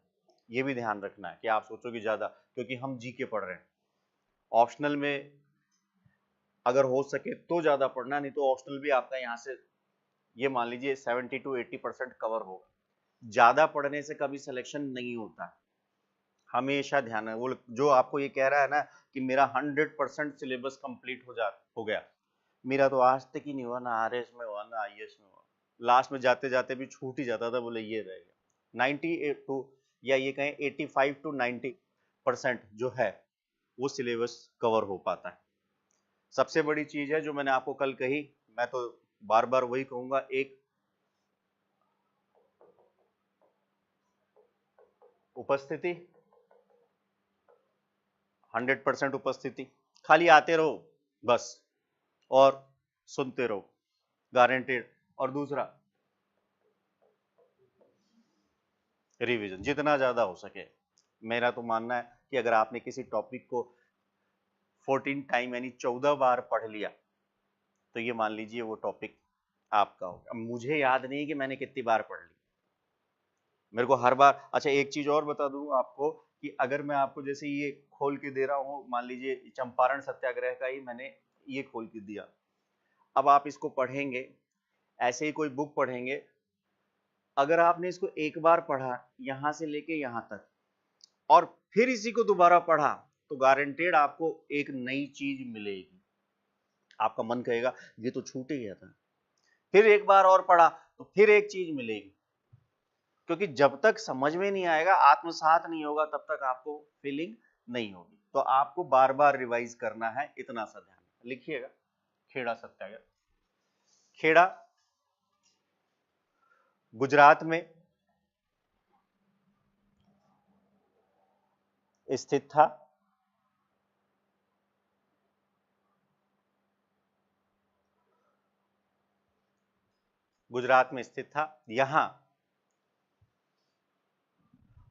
ये भी ध्यान रखना है कि आप सोचो कि ज्यादा, क्योंकि हम जीके पढ़ रहे हैं। ऑप्शनल में अगर हो सके तो ज्यादा पढ़ना, नहीं तो ऑप्शनल भी आपका यहाँ से ये मान लीजिए 70 to 80% कवर होगा। ज्यादा पढ़ने से कभी सिलेक्शन नहीं होता, हमेशा ध्यान है। वो जो आपको ये कह रहा है ना कि मेरा 100% सिलेबस कंप्लीट हो गया, मेरा तो आज तक ही नहीं हुआ, ना आरएस में हुआ ना आईएएस में हुआ। लास्ट में जाते जाते भी छूट ही जाता था, बोले ये रहेगा। 98 टू, या ये कहें 85 to 90% जो है वो सिलेबस कवर हो पाता है। सबसे बड़ी चीज है जो मैंने आपको कल कही, मैं तो बार बार वही कहूंगा, एक उपस्थिति 100% उपस्थिति, खाली आते रहो बस और सुनते रहो, गारंटेड। और दूसरा रिवीजन जितना ज्यादा हो सके। मेरा तो मानना है कि अगर आपने किसी टॉपिक को 14 टाइम यानी 14 बार पढ़ लिया तो ये मान लीजिए वो टॉपिक आपका होगा। अब मुझे याद नहीं कि मैंने कितनी बार पढ़ ली, मेरे को हर बार। अच्छा एक चीज और बता दूं आपको कि अगर मैं आपको जैसे ये खोल के दे रहा हूं, मान लीजिए चंपारण सत्याग्रह का ही मैंने ये खोल के दिया, अब आप इसको पढ़ेंगे, ऐसे ही कोई बुक पढ़ेंगे, अगर आपने इसको एक बार पढ़ा यहां से लेके यहां तक और फिर इसी को दोबारा पढ़ा तो गारंटेड आपको एक नई चीज मिलेगी। आपका मन कहेगा ये तो छूट ही गया था, फिर एक बार और पढ़ा तो फिर एक चीज मिलेगी। क्योंकि जब तक समझ में नहीं आएगा, आत्मसात नहीं होगा, तब तक आपको फीलिंग नहीं होगी। तो आपको बार बार रिवाइज करना है, इतना सा ध्यान लिखिएगा। खेड़ा सत्याग्रह, खेड़ा गुजरात में स्थित था। गुजरात में स्थित था। यहां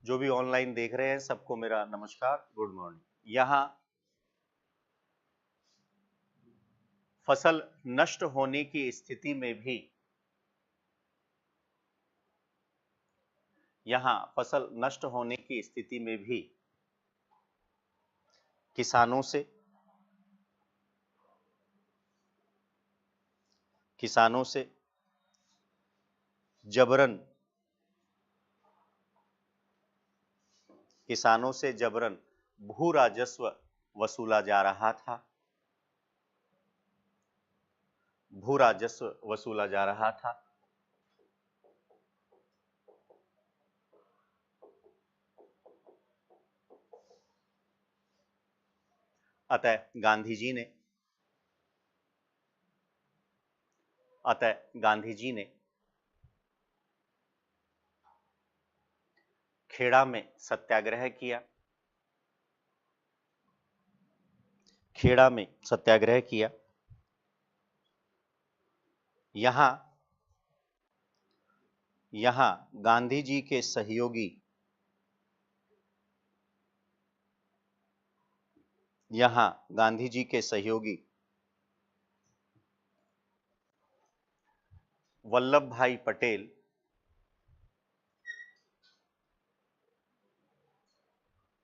जो भी ऑनलाइन देख रहे हैं सबको मेरा नमस्कार, गुड मॉर्निंग। यहां फसल नष्ट होने की स्थिति में भी, यहां फसल नष्ट होने की स्थिति में भी किसानों से जबरन भू राजस्व वसूला जा रहा था। भू राजस्व वसूला जा रहा था। अतः गांधी जी ने खेड़ा में सत्याग्रह किया। खेड़ा में सत्याग्रह किया। यहां गांधी जी के सहयोगी, यहां गांधी जी के सहयोगी वल्लभ भाई पटेल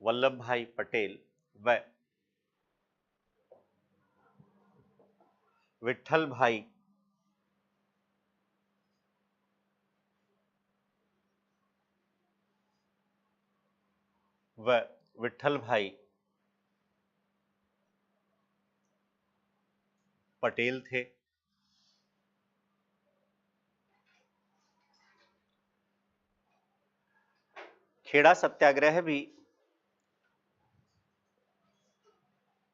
व विठल भाई पटेल थे। खेड़ा सत्याग्रह भी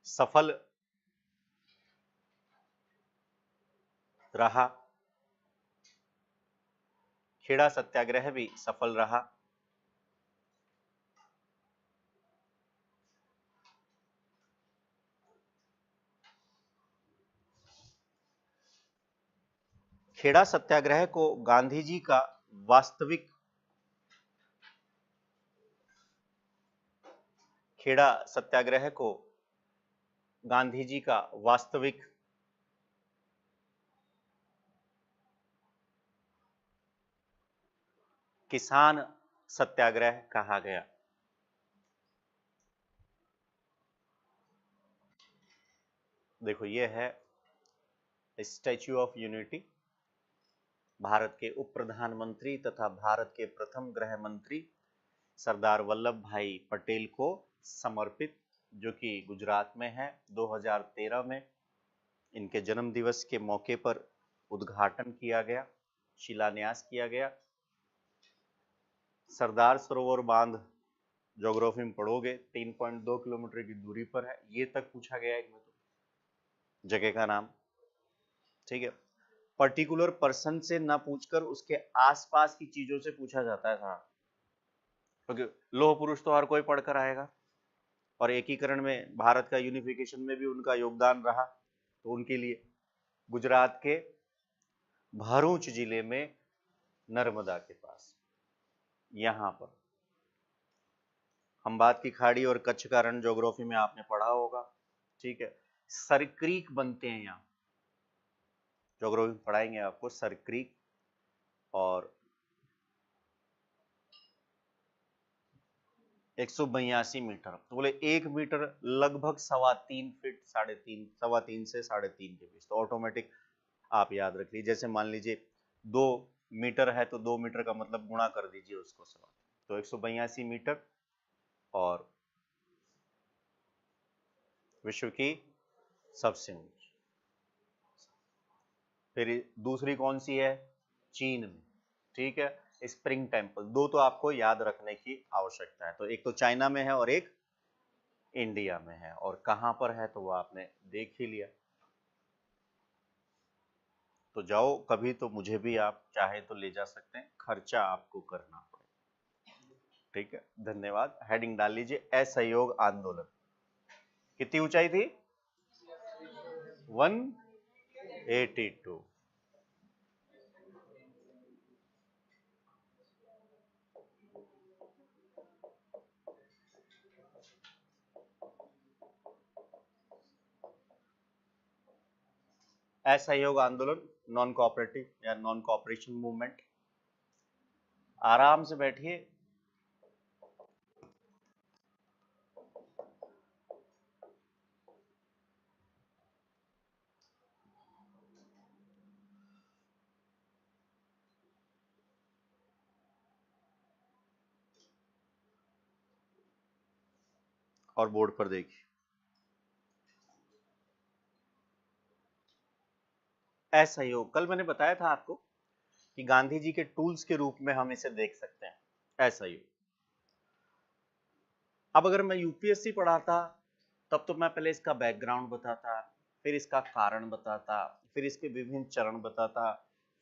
सफल रहा। खेड़ा सत्याग्रह भी सफल रहा। खेड़ा सत्याग्रह को गांधी जी का वास्तविक खेड़ा सत्याग्रह को गांधी जी का वास्तविक किसान सत्याग्रह कहा गया। देखो ये है स्टैच्यू ऑफ यूनिटी, भारत के उप प्रधानमंत्री तथा भारत के प्रथम गृह मंत्री सरदार वल्लभ भाई पटेल को समर्पित, जो कि गुजरात में है। 2013 में इनके जन्म दिवस के मौके पर उद्घाटन किया गया, शिलान्यास किया गया। सरदार सरोवर बांध ज्योग्राफी में पढ़ोगे 3.2 किलोमीटर की दूरी पर है। ये तक पूछा गया है एक में तो जगह का नाम, ठीक है। पर्टिकुलर पर्सन से ना पूछकर उसके आसपास की चीजों से पूछा जाता है सारा, क्योंकि लोह पुरुष तो हर कोई पढ़कर आएगा, और एकीकरण में, भारत का यूनिफिकेशन में भी उनका योगदान रहा। तो उनके लिए गुजरात के भरूच जिले में नर्मदा के पास, यहां पर खंबात की खाड़ी और कच्छ का रण ज्योग्राफी में आपने पढ़ा होगा, ठीक है। सरक्रीक बनते हैं यहाँ, ज्योग्राफी में पढ़ाएंगे आपको सरक्रीक। और 182 मीटर, तो बोले 1 मीटर लगभग 3.25 फीट, 3.5, 3.25 से 3.5 के बीच। तो ऑटोमेटिक आप याद रख लीजिए, जैसे मान लीजिए 2 मीटर है तो 2 मीटर का मतलब गुणा कर दीजिए उसको 100, तो 182 मीटर। और विश्व की सबसे ऊंची, फिर दूसरी कौन सी है, चीन में, ठीक है, स्प्रिंग टेम्पल। दो तो आपको याद रखने की आवश्यकता है, तो एक तो चाइना में है और एक इंडिया में है, और कहां पर है तो वो आपने देख ही लिया। तो जाओ कभी, तो मुझे भी आप चाहे तो ले जा सकते हैं, खर्चा आपको करना पड़ेगा, ठीक है। धन्यवाद। हेडिंग डाल लीजिए असहयोग आंदोलन। कितनी ऊंचाई थी, 182। असहयोग आंदोलन, नॉन कोऑपरेटिव या नॉन कोऑपरेशन मूवमेंट। आराम से बैठिए। और बोर्ड पर देखिए, असहयोग, कल मैंने बताया था आपको कि गांधी जी के टूल्स के रूप में हम इसे देख सकते हैं, असहयोग। अब अगर मैं यूपीएससी पढ़ाता तब तो मैं पहले इसका बैकग्राउंड बताता, फिर इसका कारण बताता, फिर इसके विभिन्न चरण बताता,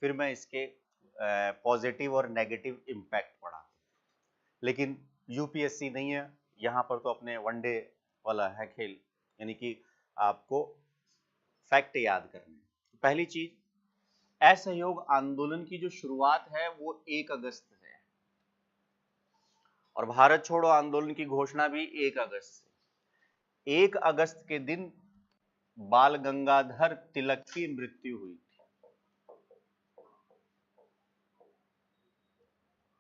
फिर मैं इसके पॉजिटिव और नेगेटिव इम्पैक्ट पढ़ाता। लेकिन यूपीएससी नहीं है, यहाँ पर तो अपने वनडे वाला है खेल, यानी कि आपको फैक्ट याद करने। पहली चीज, असहयोग आंदोलन की जो शुरुआत है वो 1 अगस्त से है, और भारत छोड़ो आंदोलन की घोषणा भी 1 अगस्त से। 1 अगस्त के दिन बाल गंगाधर तिलक की मृत्यु हुई थी।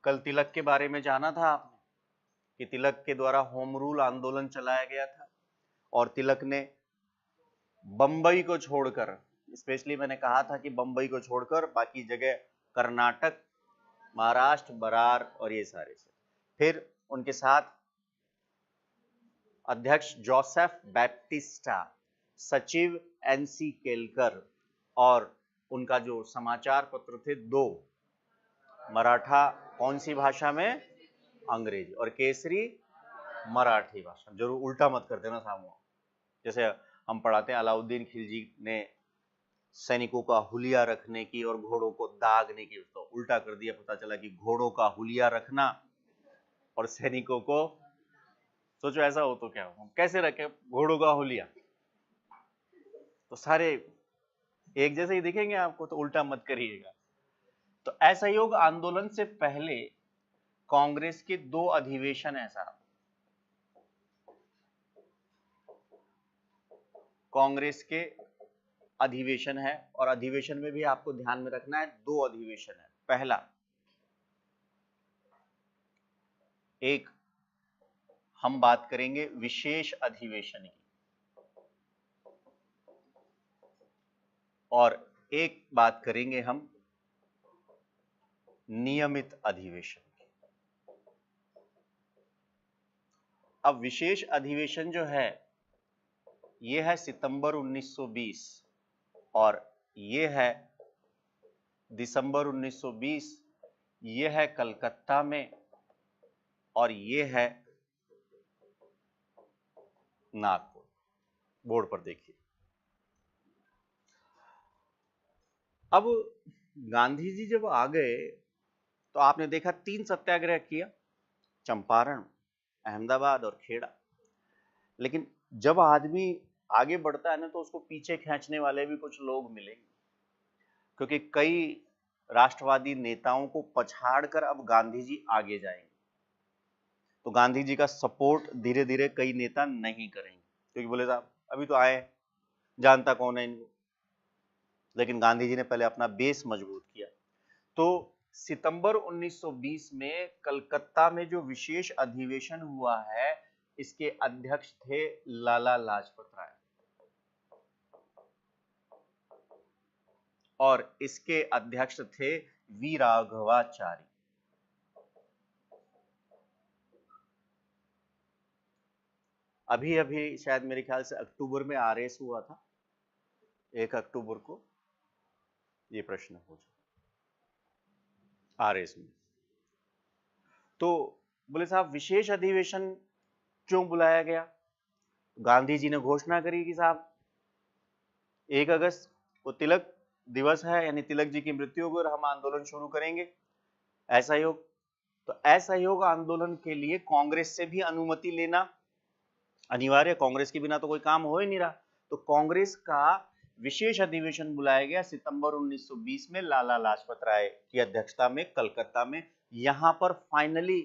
कल तिलक के बारे में जाना था आपने कि तिलक के द्वारा होम रूल आंदोलन चलाया गया था, और तिलक ने बंबई को छोड़कर, स्पेशली मैंने कहा था कि बंबई को छोड़कर बाकी जगह, कर्नाटक, महाराष्ट्र, बरार और ये सारे से, फिर उनके साथ अध्यक्ष जोसेफ बैप्टिस्टा, सचिव एनसी केलकर, और उनका जो समाचार पत्र थे 2, मराठा कौन सी भाषा में, अंग्रेजी, और केसरी मराठी भाषा। जरूर उल्टा मत कर देना सामू, जैसे हम पढ़ाते हैं अलाउद्दीन खिलजी ने सैनिकों का हुलिया रखने की और घोड़ों को दागने की, तो उल्टा कर दिया, पता चला कि घोड़ों का हुलिया रखना और सैनिकों को, सोचो ऐसा हो तो क्या हो, कैसे रखे घोड़ों का हुलिया, तो सारे एक जैसे ही दिखेंगे आपको, तो उल्टा मत करिएगा। तो असहयोग आंदोलन से पहले कांग्रेस के 2 अधिवेशन है साहब, कांग्रेस के अधिवेशन है, और अधिवेशन में भी आपको ध्यान में रखना है 2 अधिवेशन है। पहला, एक हम बात करेंगे विशेष अधिवेशन की, और एक बात करेंगे हम नियमित अधिवेशन की। अब विशेष अधिवेशन जो है ये है सितंबर 1920, और ये है दिसंबर 1920, ये है कलकत्ता में, और ये है नागपुर। बोर्ड पर देखिए। अब गांधी जी जब आ गए तो आपने देखा 3 सत्याग्रह किया, चंपारण, अहमदाबाद और खेड़ा। लेकिन जब आदमी आगे बढ़ता है ना तो उसको पीछे खींचने वाले भी कुछ लोग मिलेंगे, क्योंकि कई राष्ट्रवादी नेताओं को पछाड़कर अब गांधी जी आगे जाएंगे, तो गांधी जी का सपोर्ट धीरे धीरे कई नेता नहीं करेंगे, क्योंकि बोले साहब अभी तो आए, जानता कौन है इनको। लेकिन गांधी जी ने पहले अपना बेस मजबूत किया। तो सितंबर 1920 में कलकत्ता में जो विशेष अधिवेशन हुआ है, इसके अध्यक्ष थे लाला लाजपत राय, और इसके अध्यक्ष थे वी राघवाचारी। अभी अभी शायद मेरे ख्याल से अक्टूबर में आरएस हुआ था, 1 अक्टूबर को ये प्रश्न हो जाए आरएस में। तो बोले साहब विशेष अधिवेशन क्यों बुलाया गया? गांधी जी ने घोषणा करी कि साहब 1 अगस्त को तिलक दिवस है, यानी तिलक जी की मृत्यु हो और हम आंदोलन शुरू करेंगे, असहयोग। तो असहयोग आंदोलन के लिए कांग्रेस से भी अनुमति लेना अनिवार्य, कांग्रेस के बिना तो कोई काम हो ही नहीं रहा। तो कांग्रेस का विशेष अधिवेशन बुलाया गया सितंबर 1920 में लाला लाजपत राय की अध्यक्षता में कलकत्ता में। यहां पर फाइनली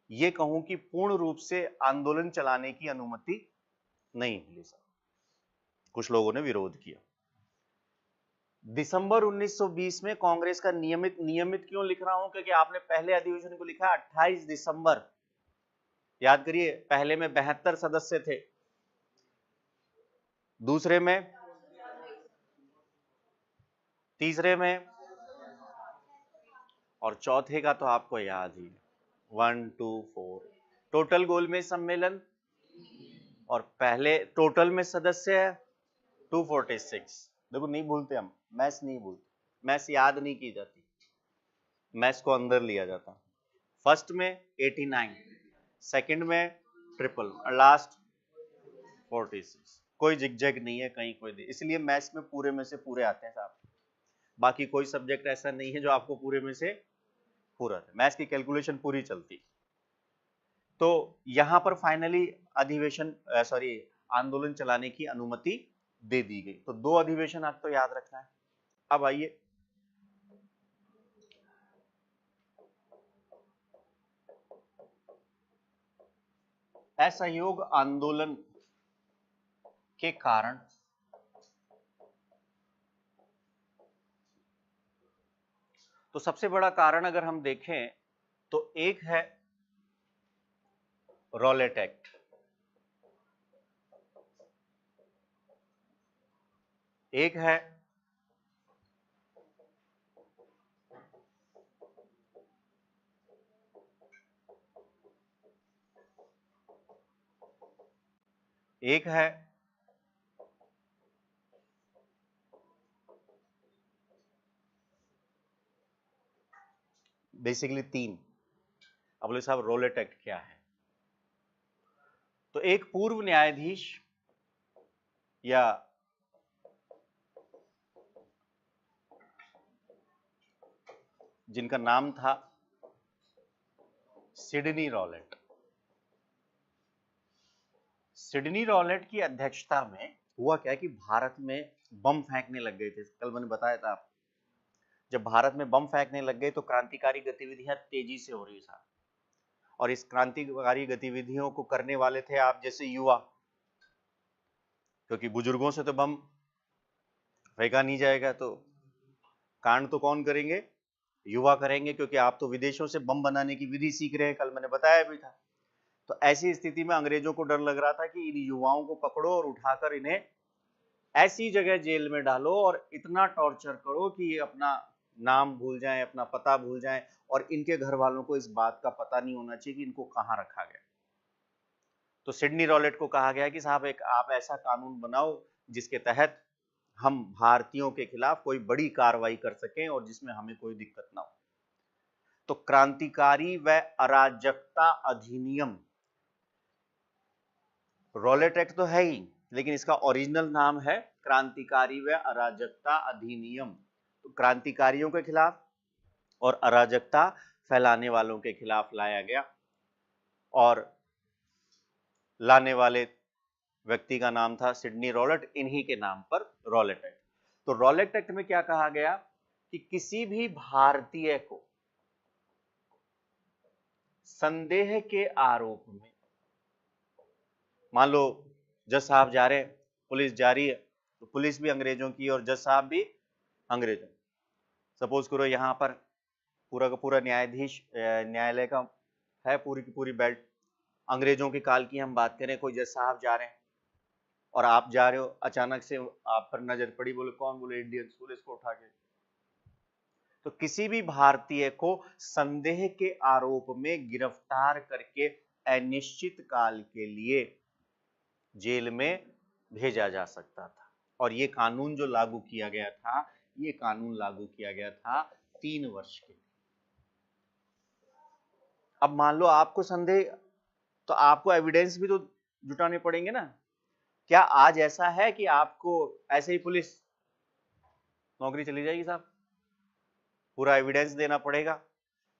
ये कहूं कि पूर्ण रूप से आंदोलन चलाने की अनुमति नहीं मिली, कुछ लोगों ने विरोध किया। दिसंबर 1920 में कांग्रेस का नियमित क्यों लिख रहा हूं, क्योंकि आपने पहले अधिवेशन को लिखा 28 दिसंबर, याद करिए, पहले में 72 सदस्य थे, दूसरे में, तीसरे में, और चौथे का तो आपको याद ही, 1 2 4 टोटल गोलमेज सम्मेलन, और पहले टोटल में सदस्य है 246। देखो नहीं भूलते हम, मैथ्स नहीं भूलते, मैथ्स याद नहीं की जाती, मैथ्स को अंदर लिया जाता। फर्स्ट में 89, सेकंड में ट्रिपल, और लास्ट 46। कोई जिगजैग नहीं है कहीं कोई दे, इसलिए मैथ्स में पूरे में से पूरे आते हैं साहब। बाकी कोई सब्जेक्ट ऐसा नहीं है जो आपको पूरे में से पूरा है, मैथ्स की कैलकुलेशन पूरी चलती। तो यहां पर फाइनली अधिवेशन आंदोलन चलाने की अनुमति दे दी गई। तो 2 अधिवेशन आपको तो याद रखना है। अब आइए असहयोग आंदोलन के कारण। तो सबसे बड़ा कारण अगर हम देखें तो एक है रॉलेट एक्ट, एक है एक है बेसिकली 3। अब बोले साहब रॉलेट एक्ट क्या है? तो एक पूर्व न्यायाधीश या जिनका नाम था सिडनी रॉलेट, सिडनी रॉलेट की अध्यक्षता में हुआ क्या कि भारत में बम फेंकने लग गए थे। कल मैंने बताया था आपको, जब भारत में बम फेंकने लग गए तो क्रांतिकारी गतिविधियां तेजी से हो रही थी, और इस क्रांतिकारी गतिविधियों को करने वाले थे आप जैसे युवा, क्योंकि बुजुर्गों से तो बम फेंका नहीं जाएगा, तो कांड तो कौन करेंगे? युवा करेंगे, क्योंकि आप तो विदेशों से बम बनाने की विधि सीख रहे हैं, कल मैंने बताया भी था। तो ऐसी स्थिति में अंग्रेजों को डर लग रहा था कि इन युवाओं को पकड़ो और उठाकर इन्हें ऐसी जगह जेल में डालो और इतना टॉर्चर करो कि ये अपना नाम भूल जाएं, अपना पता भूल जाएं, और इनके घर वालों को इस बात का पता नहीं होना चाहिए कि इनको कहां रखा गया। तो सिडनी रॉलेट को कहा गया कि साहब एक आप ऐसा कानून बनाओ जिसके तहत हम भारतीयों के खिलाफ कोई बड़ी कार्रवाई कर सकें और जिसमें हमें कोई दिक्कत ना हो। तो क्रांतिकारी व अराजकता अधिनियम, रॉलेट एक्ट तो है ही, लेकिन इसका ओरिजिनल नाम है क्रांतिकारी व अराजकता अधिनियम। तो क्रांतिकारियों के खिलाफ और अराजकता फैलाने वालों के खिलाफ लाया गया, और लाने वाले व्यक्ति का नाम था सिडनी रॉलेट, इन्हीं के नाम पर रॉलेट एक्ट। तो रॉलेट एक्ट में क्या कहा गया कि किसी भी भारतीय को संदेह के आरोप में, मान लो जज साहब जा रहे हैं, पुलिस जा रही है, तो पुलिस भी अंग्रेजों की और जज साहब भी अंग्रेजों। सपोज करो यहां पर पूरा का पूरा न्यायाधीश न्यायालय का है, पूरी की पूरी बेल्ट अंग्रेजों के काल की हम बात करें, कोई जज साहब जा रहे हैं और आप जा रहे हो, अचानक से आप पर नजर पड़ी, बोले कौन, बोले इंडियंस, पुलिस को उठा के। तो किसी भी भारतीय को संदेह के आरोप में गिरफ्तार करके अनिश्चित काल के लिए जेल में भेजा जा सकता था। और ये कानून जो लागू किया गया था, ये कानून लागू किया गया था 3 वर्ष के लिए। अब मान लो आपको संदेह, तो आपको एविडेंस भी तो जुटाने पड़ेंगे ना। क्या आज ऐसा है कि आपको ऐसे ही पुलिस नौकरी चली जाएगी साहब? पूरा एविडेंस देना पड़ेगा।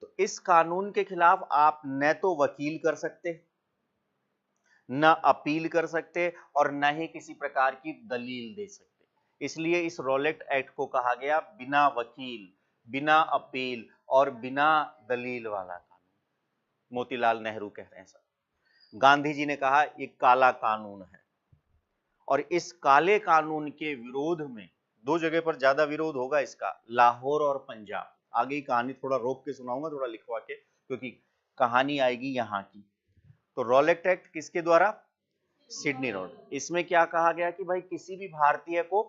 तो इस कानून के खिलाफ आप न तो वकील कर सकते, न अपील कर सकते और न ही किसी प्रकार की दलील दे सकते। इसलिए इस रॉलेट एक्ट को कहा गया बिना वकील, बिना अपील और बिना दलील वाला कानून। मोतीलाल नेहरू कह रहे हैं सर। गांधी जी ने कहा ये काला कानून है। और इस काले कानून के विरोध में 2 जगह पर ज्यादा विरोध होगा इसका, लाहौर और पंजाब। आगे की कहानी थोड़ा रोक के सुनाऊंगा, थोड़ा लिखवा के, क्योंकि कहानी आएगी यहां की। तो रॉलेट एक्ट किसके द्वारा? Sydney road. इसमें क्या कहा गया कि भाई किसी भी भारतीय को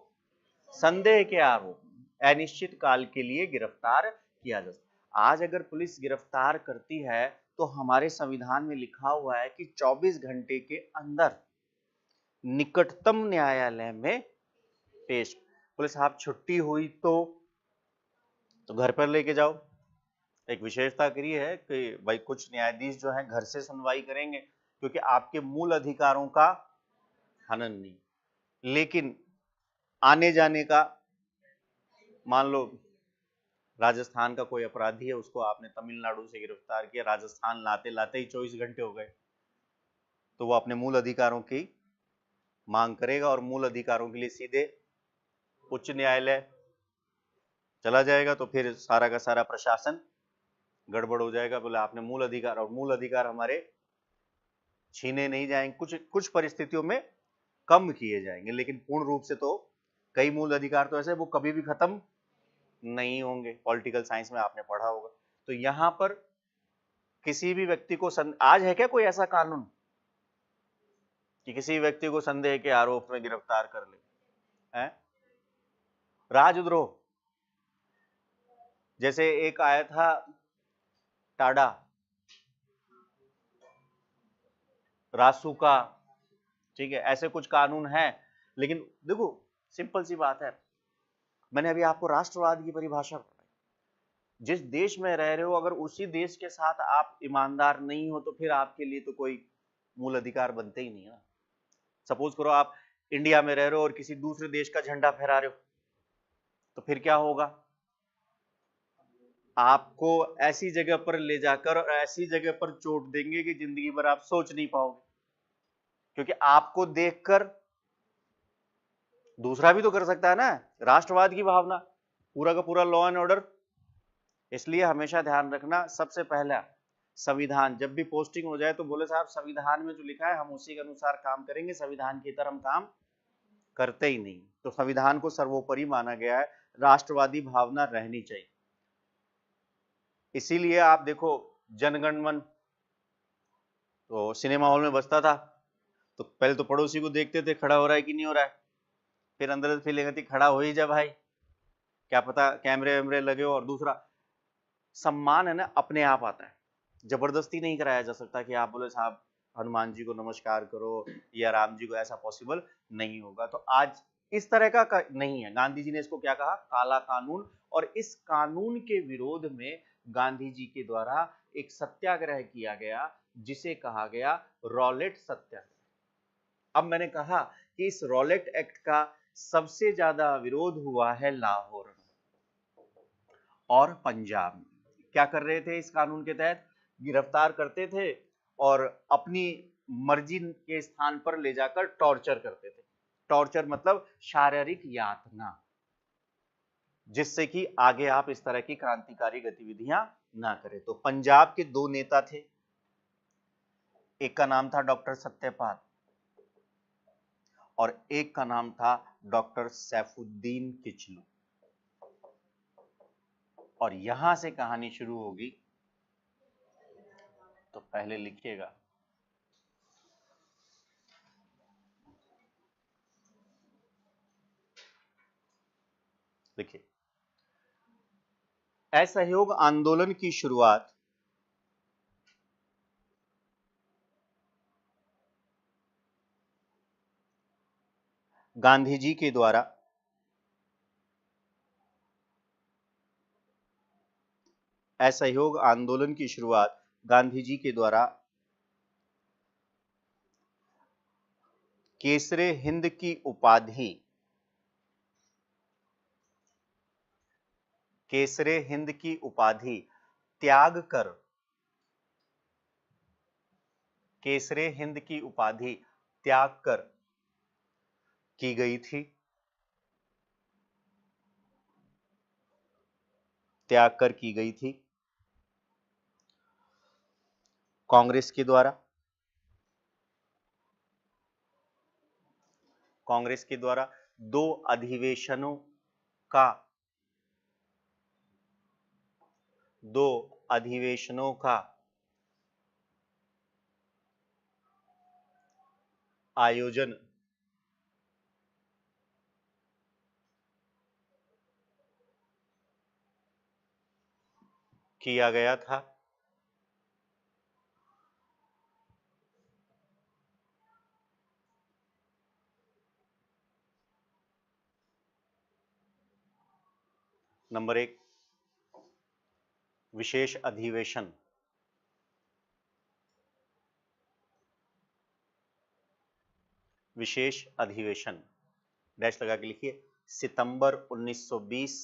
संदेह के आरोप अनिश्चित काल के लिए गिरफ्तार किया जा सकता। आज अगर पुलिस गिरफ्तार करती है तो हमारे संविधान में लिखा हुआ है कि 24 घंटे के अंदर निकटतम न्यायालय में पेश। बोले साहब छुट्टी हुई तो घर पर लेके जाओ। एक विशेषता करी है कि भाई कुछ न्यायाधीश जो है घर से सुनवाई करेंगे, क्योंकि आपके मूल अधिकारों का हनन नहीं। लेकिन आने जाने का, मान लो राजस्थान का कोई अपराधी है, उसको आपने तमिलनाडु से गिरफ्तार किया, राजस्थान लाते लाते ही 24 घंटे हो गए, तो वो अपने मूल अधिकारों की मांग करेगा और मूल अधिकारों के लिए सीधे उच्च न्यायालय चला जाएगा। तो फिर सारा का सारा प्रशासन गड़बड़ हो जाएगा। बोले आपने मूल अधिकार, और मूल अधिकार हमारे छीने नहीं जाएंगे, कुछ परिस्थितियों में कम किए जाएंगे, लेकिन पूर्ण रूप से तो कई मूल अधिकार तो ऐसे वो कभी भी खत्म नहीं होंगे। पॉलिटिकल साइंस में आपने पढ़ा होगा। तो यहां पर किसी भी व्यक्ति को आज है क्या कोई ऐसा कानून कि किसी व्यक्ति को संदेह के आरोप में गिरफ्तार कर ले? है राजद्रोह, जैसे एक आया था टाडा, रासुका, ठीक है, ऐसे कुछ कानून हैं। लेकिन देखो सिंपल सी बात है, मैंने अभी आपको राष्ट्रवाद की परिभाषा बताई। जिस देश में रह रहे हो, अगर उसी देश के साथ आप ईमानदार नहीं हो तो फिर आपके लिए तो कोई मूल अधिकार बनते ही नहीं है। सपोज करो आप इंडिया में रह रहे हो और किसी दूसरे देश का झंडा फहरा रहे हो, तो फिर क्या होगा? आपको ऐसी जगह पर ले जाकर और ऐसी जगह पर चोट देंगे कि जिंदगी भर आप सोच नहीं पाओगे, क्योंकि आपको देखकर दूसरा भी तो कर सकता है ना। राष्ट्रवाद की भावना, पूरा का पूरा लॉ एंड ऑर्डर। इसलिए हमेशा ध्यान रखना, सबसे पहला संविधान, जब भी पोस्टिंग हो जाए तो बोले साहब संविधान में जो लिखा है हम उसी के अनुसार काम करेंगे, संविधान की तरह हम काम करते ही नहीं। तो संविधान को सर्वोपरि माना गया है, राष्ट्रवादी भावना रहनी चाहिए। इसीलिए आप देखो जनगण मन तो सिनेमा हॉल में बजता था, तो पहले तो पड़ोसी को देखते थे खड़ा हो रहा है कि नहीं हो रहा है, फिर अंदर से फीलिंग आती खड़ा हो ही जा भाई, क्या पता कैमरे वैमरे लगे हो। और दूसरा सम्मान है ना, अपने आप आता है, जबरदस्ती नहीं कराया जा सकता कि आप बोले साहब हनुमान जी को नमस्कार करो या राम जी को, ऐसा पॉसिबल नहीं होगा। तो आज इस तरह का नहीं है। गांधी जी ने इसको क्या कहा? काला कानून। और इस कानून के विरोध में गांधी जी के द्वारा एक सत्याग्रह किया गया, जिसे कहा गया रॉलेट सत्याग्रह। अब मैंने कहा कि इस रॉलेट एक्ट का सबसे ज्यादा विरोध हुआ है लाहौर और पंजाब में। क्या कर रहे थे? इस कानून के तहत गिरफ्तार करते थे और अपनी मर्जी के स्थान पर ले जाकर टॉर्चर करते थे। टॉर्चर मतलब शारीरिक यातना, जिससे कि आगे आप इस तरह की क्रांतिकारी गतिविधियां ना करें। तो पंजाब के दो नेता थे, एक का नाम था डॉक्टर सत्यपाल और एक का नाम था डॉक्टर सैफुद्दीन किचलू। और यहां से कहानी शुरू होगी, तो पहले लिखिएगा। देखिए, असहयोग आंदोलन की शुरुआत गांधी जी के द्वारा असहयोग आंदोलन की शुरुआत गांधी जी के द्वारा केसरे हिंद की उपाधि, केसरे हिंद की उपाधि त्याग कर, केसरे हिंद की उपाधि त्याग कर की गई थी, त्याग कर की गई थी कांग्रेस के द्वारा। कांग्रेस के द्वारा दो अधिवेशनों का, दो अधिवेशनों का आयोजन किया गया था। नंबर एक, विशेष अधिवेशन, विशेष अधिवेशन डैश लगा के लिखिए, सितंबर 1920,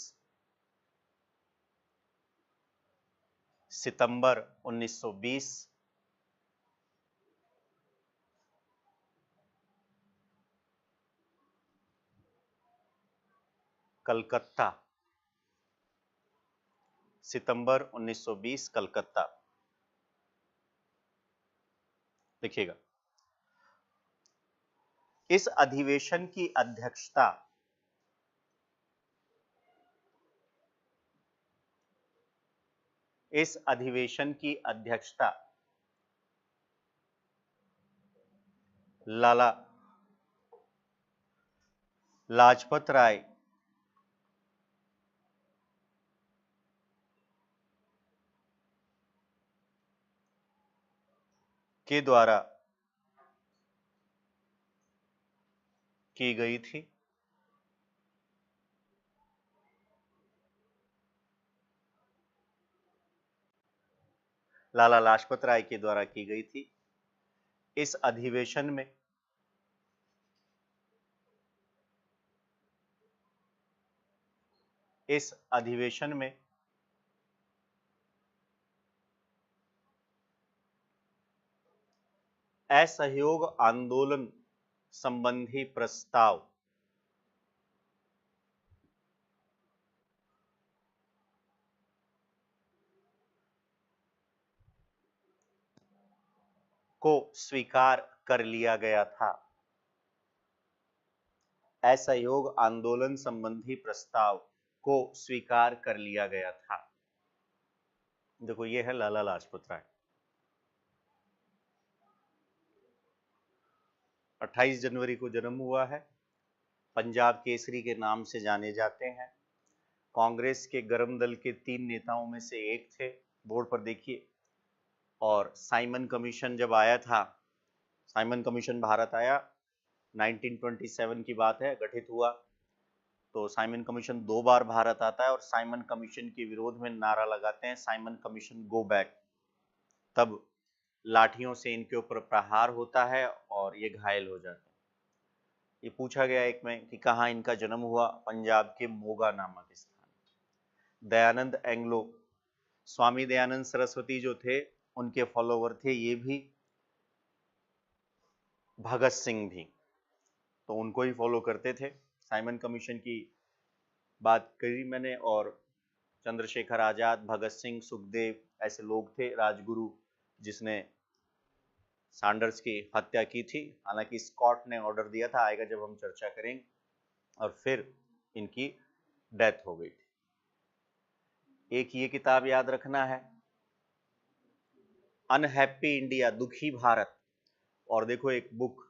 सितंबर 1920 कलकत्ता, सितंबर 1920 कलकत्ता। देखिएगा, इस अधिवेशन की अध्यक्षता इस अधिवेशन की अध्यक्षता लाला लाजपत राय के द्वारा की गई थी। लाला लाजपत राय के द्वारा की गई थी। इस अधिवेशन में इस अधिवेशन में असहयोग आंदोलन संबंधी प्रस्ताव को स्वीकार कर लिया गया था। असहयोग आंदोलन संबंधी प्रस्ताव को स्वीकार कर लिया गया था। देखो, ये है लाला लाजपत राय। 28 जनवरी को जन्म हुआ है, पंजाब केसरी के नाम से जाने जाते हैं, कांग्रेस के गर्म दल के 3 नेताओं में से एक थे। बोर्ड पर देखिए। और साइमन कमीशन जब आया था, साइमन कमीशन भारत आया, 1927 की बात है, गठित हुआ। तो साइमन कमीशन 2 बार भारत आता है और साइमन कमीशन के विरोध में नारा लगाते हैं, साइमन कमीशन गो बैक। तब लाठियों से इनके ऊपर प्रहार होता है और ये घायल हो जाते हैं। ये पूछा गया एक में कि कहाँ इनका जन्म हुआ, पंजाब के मोगा नामक स्थान। दयानंद एंग्लो, स्वामी दयानंद सरस्वती जो थे, उनके फॉलोवर थे ये भी। भगत सिंह भी, तो उनको ही फॉलो करते थे। साइमन कमीशन की बात करी मैंने, और चंद्रशेखर आजाद, भगत सिंह, सुखदेव ऐसे लोग थे, राजगुरु जिसने सैंडर्स की हत्या की थी। हालांकि स्कॉट ने ऑर्डर दिया था, आएगा जब हम चर्चा करेंगे। और फिर इनकी डेथ हो गई थी। एक ये किताब याद रखना है, अनहैप्पी इंडिया, दुखी भारत। और देखो एक बुक,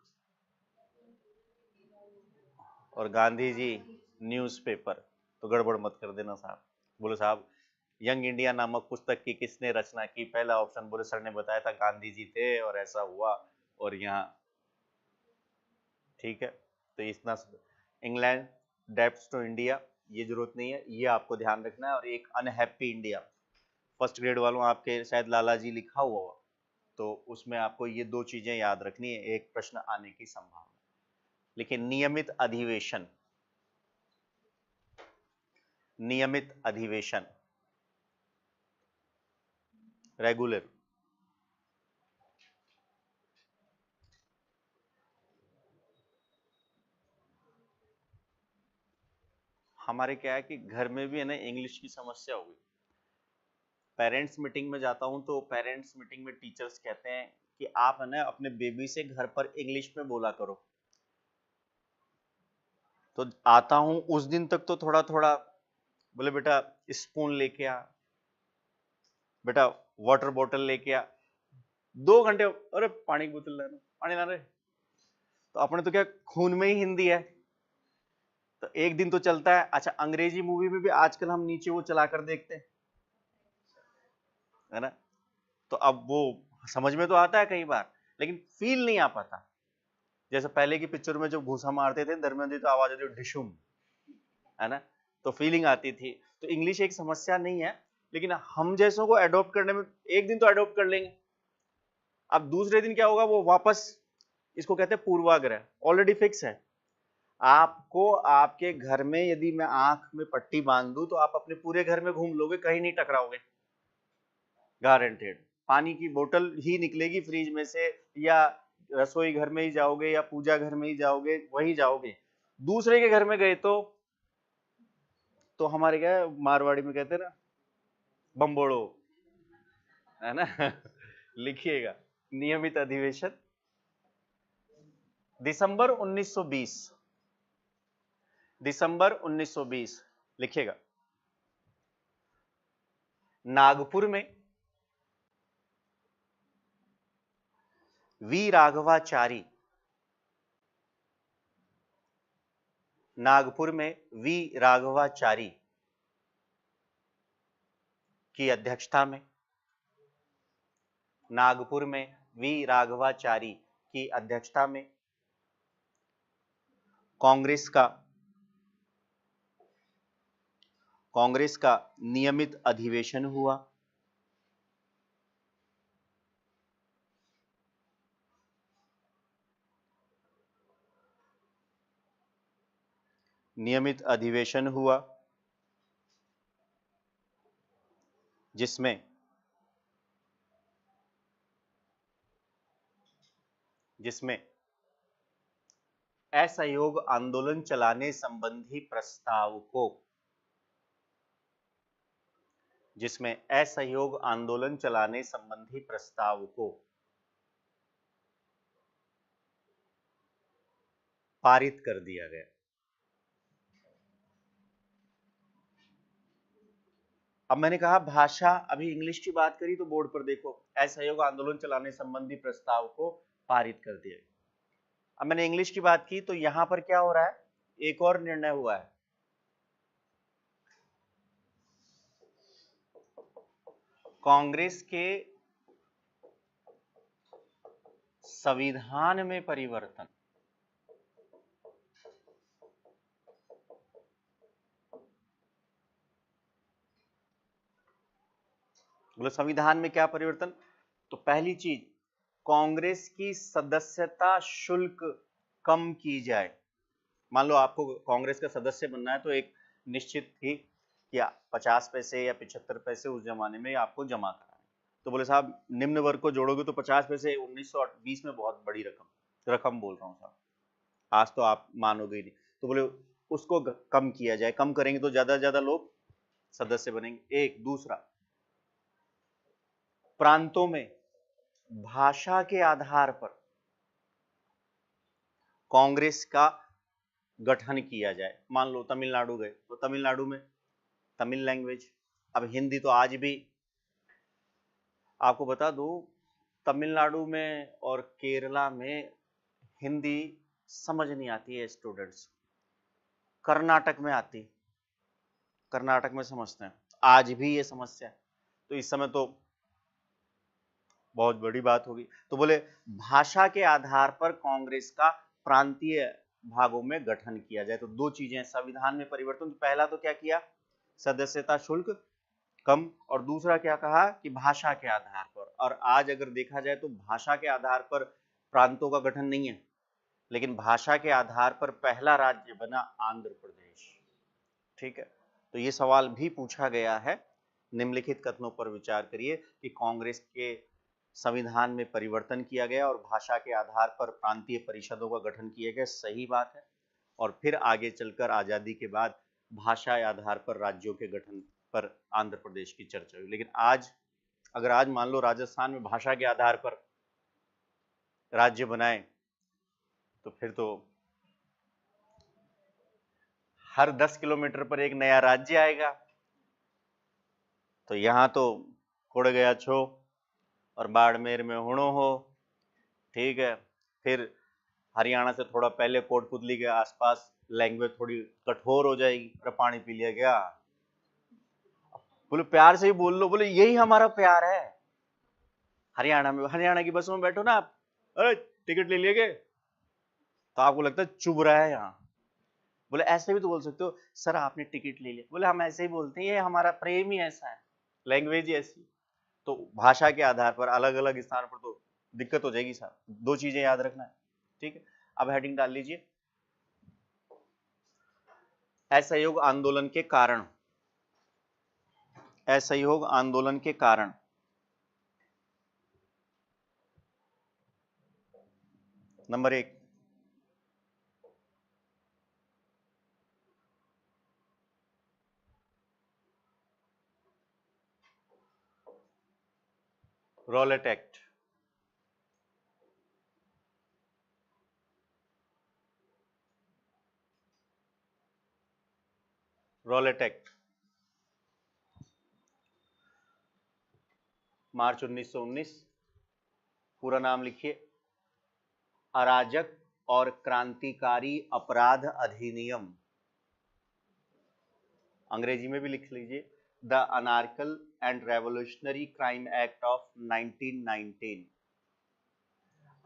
और गांधी जी न्यूज़पेपर। तो गड़बड़ मत कर देना साहब। बोले साहब यंग इंडिया नामक पुस्तक की किसने रचना की? पहला ऑप्शन बोले सर ने बताया था गांधी जी थे, और ऐसा हुआ। और यहाँ ठीक है, तो इतना इंग्लैंड डेप्ट्स टू इंडिया, ये जरूरत नहीं है, ये आपको ध्यान रखना है। और एक अनहैप्पी इंडिया, फर्स्ट ग्रेड वालों आपके शायद लाला जी लिखा हुआ हो, तो उसमें आपको ये दो चीजें याद रखनी है, एक प्रश्न आने की संभावना। लेकिन नियमित अधिवेशन, नियमित अधिवेशन, रेगुलर, हमारे क्या है कि घर में भी है ना इंग्लिश की समस्या हो गई। पेरेंट्स मीटिंग में जाता हूं तो पेरेंट्स मीटिंग में टीचर्स कहते हैं कि आप है ना अपने बेबी से घर पर इंग्लिश में बोला करो। तो आता हूं उस दिन तक तो थोड़ा थोड़ा, बोले बेटा स्पून लेके आ, बेटा वाटर बॉटल लेके आ। 2 घंटे, अरे पानी की बोतल लाना, पानी ला रहे। तो अपने तो क्या खून में ही हिंदी है, तो एक दिन तो चलता है। अच्छा अंग्रेजी मूवी में भी आजकल हम नीचे वो चला कर देखते हैं, है ना, तो अब वो समझ में तो आता है कई बार, लेकिन फील नहीं आ पाता। जैसे पहले की पिक्चर में जब घूसा मारते थे धर्मेंद्र, तो आवाज आती डिशुम, है ना, तो फीलिंग आती थी। तो इंग्लिश एक समस्या नहीं है, लेकिन हम जैसों को अडॉप्ट करने में एक दिन तो अडॉप्ट कर लेंगे, अब दूसरे दिन क्या होगा, वो वापस, इसको कहते हैं पूर्वाग्रह, ऑलरेडी फिक्स है। आपको आपके घर में यदि मैं आंख में पट्टी बांध दूं तो आप अपने पूरे घर में घूम लोगे, कहीं नहीं टकराओगे, गारंटेड। पानी की बोतल ही निकलेगी फ्रिज में से, या रसोई घर में ही जाओगे, या पूजा घर में ही जाओगे, वही जाओगे। दूसरे के घर में गए तो हमारे क्या है, मारवाड़ी में कहते हैं ना बम्बोड़ो, है ना। लिखिएगा, नियमित अधिवेशन दिसंबर 1920, दिसंबर 1920 लिखिएगा। नागपुर में वी राघवाचारी, नागपुर में वी राघवाचारी की अध्यक्षता में, नागपुर में वी राघवाचारी की अध्यक्षता में कांग्रेस का नियमित अधिवेशन हुआ। नियमित अधिवेशन हुआ जिसमें असहयोग आंदोलन चलाने संबंधी प्रस्ताव को, जिसमें असहयोग आंदोलन चलाने संबंधी प्रस्ताव को पारित कर दिया गया। अब मैंने कहा भाषा, अभी इंग्लिश की बात करी तो बोर्ड पर देखो, असहयोग आंदोलन चलाने संबंधी प्रस्ताव को पारित कर दिया। अब मैंने इंग्लिश की बात की तो यहां पर क्या हो रहा है, एक और निर्णय हुआ है, कांग्रेस के संविधान में परिवर्तन। बोलो संविधान में क्या परिवर्तन? तो पहली चीज, कांग्रेस की सदस्यता शुल्क कम की जाए। मान लो आपको कांग्रेस का सदस्य बनना है तो एक निश्चित थी या 50 पैसे या 75 पैसे उस जमाने में आपको जमा कराना है। तो बोले साहब निम्न वर्ग को जोड़ोगे तो 50 पैसे 1920 में बहुत बड़ी रकम, रकम बोल रहा हूँ साहब, आज तो आप मानोगे ही नहीं। तो बोले उसको कम किया जाए, कम करेंगे तो ज्यादा से ज्यादा लोग सदस्य बनेंगे। एक दूसरा, प्रांतों में भाषा के आधार पर कांग्रेस का गठन किया जाए। मान लो तमिलनाडु गए तो तमिलनाडु में तमिल लैंग्वेज, अब हिंदी तो आज भी, आपको बता दूं, तमिलनाडु में और केरला में हिंदी समझ नहीं आती है स्टूडेंट्स, कर्नाटक में आती, कर्नाटक में समझते हैं, आज भी ये समस्या है। तो इस समय तो बहुत बड़ी बात होगी। तो बोले भाषा के आधार पर कांग्रेस का प्रांतीय भागों में गठन किया जाए। तो दो चीजें संविधान में परिवर्तन, पहला तो क्या किया, सदस्यता शुल्क कम, और दूसरा क्या कहा कि भाषा के आधार पर। और आज अगर देखा जाए तो भाषा के आधार पर प्रांतों का गठन नहीं है, लेकिन भाषा के आधार पर पहला राज्य बना आंध्र प्रदेश। ठीक है, तो ये सवाल भी पूछा गया है। निम्नलिखित कथनों पर विचार करिए कि कांग्रेस के संविधान में परिवर्तन किया गया और भाषा के आधार पर प्रांतीय परिषदों का गठन किया गया, सही बात है। और फिर आगे चलकर आजादी के बाद भाषा के आधार पर राज्यों के गठन पर आंध्र प्रदेश की चर्चा हुई। लेकिन आज अगर आज मान लो राजस्थान में भाषा के आधार पर राज्य बनाए तो फिर तो हर 10 किलोमीटर पर एक नया राज्य आएगा। तो यहां तो कुड़ गया छो और बाड़मेर में हुणो हो। ठीक है, फिर हरियाणा से थोड़ा पहले कोटपुतली के आसपास लैंग्वेज थोड़ी कठोर हो जाएगी, अरे पानी पी लिया क्या, बोले प्यार से ही बोल लो, बोले यही हमारा प्यार है। हरियाणा में, हरियाणा की बसों में बैठो ना आप, अरे टिकट ले लिए के, तो आपको लगता है चुभ रहा है यहाँ। बोले ऐसे भी तो बोल सकते हो, सर आपने टिकट ले लिया, बोले हम ऐसे ही बोलते हैं, ये हमारा प्रेम ही ऐसा है, लैंग्वेज ही ऐसी। तो भाषा के आधार पर अलग अलग स्थान पर तो दिक्कत हो जाएगी सर, दो चीजें याद रखना है। ठीक है, अब हेडिंग डाल लीजिए, असहयोग आंदोलन के कारण। असहयोग आंदोलन के कारण number 1, Rowlatt act. Rowlatt act March 1919। पूरा नाम लिखिए, अराजक और क्रांतिकारी अपराध अधिनियम। अंग्रेजी में भी लिख लीजिए, the anarchical and revolutionary crime act of 1919।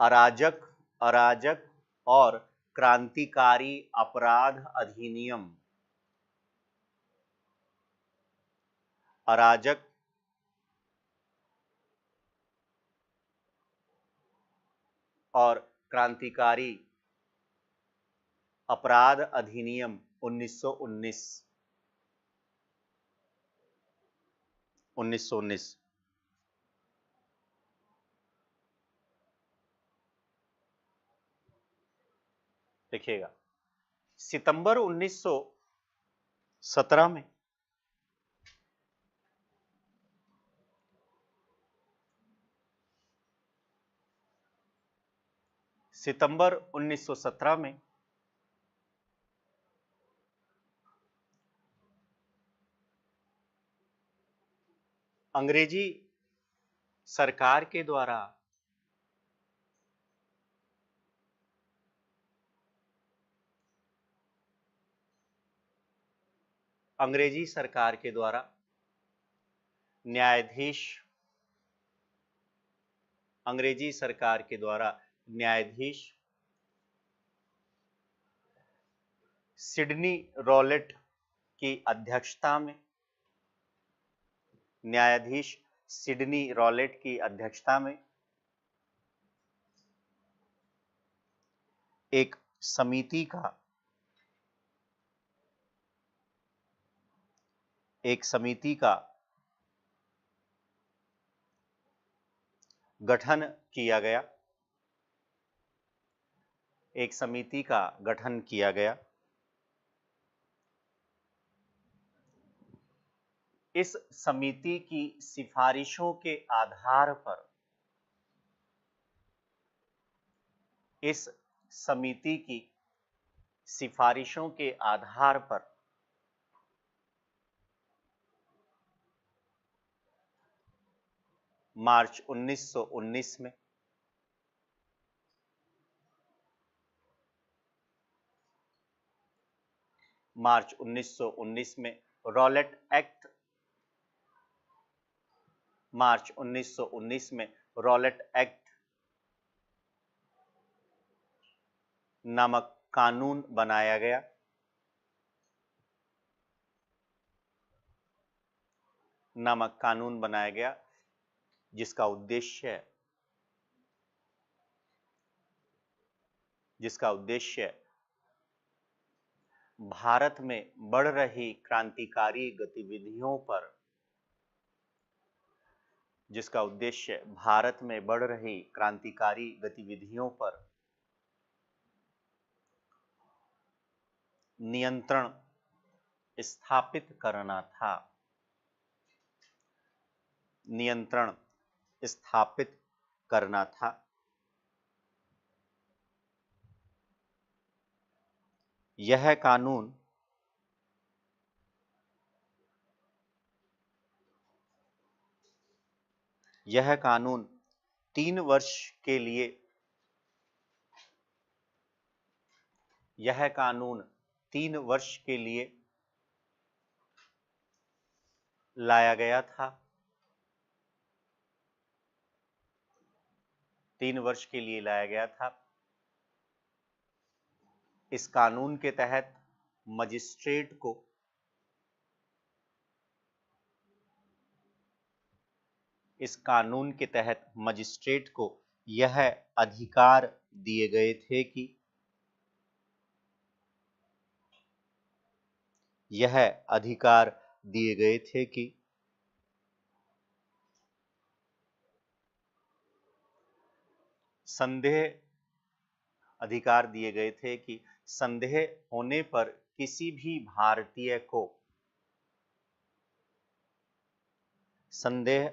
अराजक, अराजक और क्रांतिकारी अपराध अधिनियम। अराजक और क्रांतिकारी अपराध अधिनियम 1919। 1919 देखिएगा, सितंबर 1917 में सितंबर 1917 में अंग्रेजी सरकार के द्वारा अंग्रेजी सरकार के द्वारा न्यायाधीश, अंग्रेजी सरकार के द्वारा न्यायाधीश सिडनी रॉलेट की अध्यक्षता में, न्यायाधीश सिडनी रॉलेट की अध्यक्षता में एक समिति का गठन किया गया। एक समिति का गठन किया गया। इस समिति की सिफारिशों के आधार पर इस समिति की सिफारिशों के आधार पर मार्च 1919 में मार्च 1919 में रॉलेट एक्ट मार्च 1919 में रॉलेट एक्ट नामक कानून बनाया गया। जिसका उद्देश्य भारत में बढ़ रही क्रांतिकारी गतिविधियों पर नियंत्रण स्थापित करना था। यह कानून 3 वर्ष के लिए लाया गया था। 3 वर्ष के लिए लाया गया था। इस कानून के तहत मजिस्ट्रेट को यह अधिकार दिए गए थे कि संदेह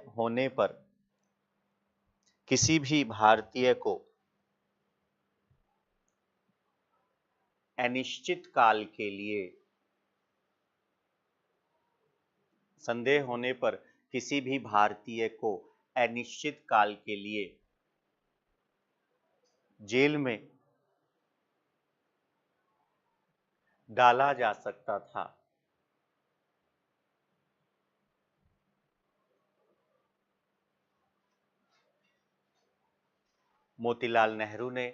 होने पर किसी भी भारतीय को अनिश्चित काल के लिए जेल में डाला जा सकता था। मोतीलाल नेहरू ने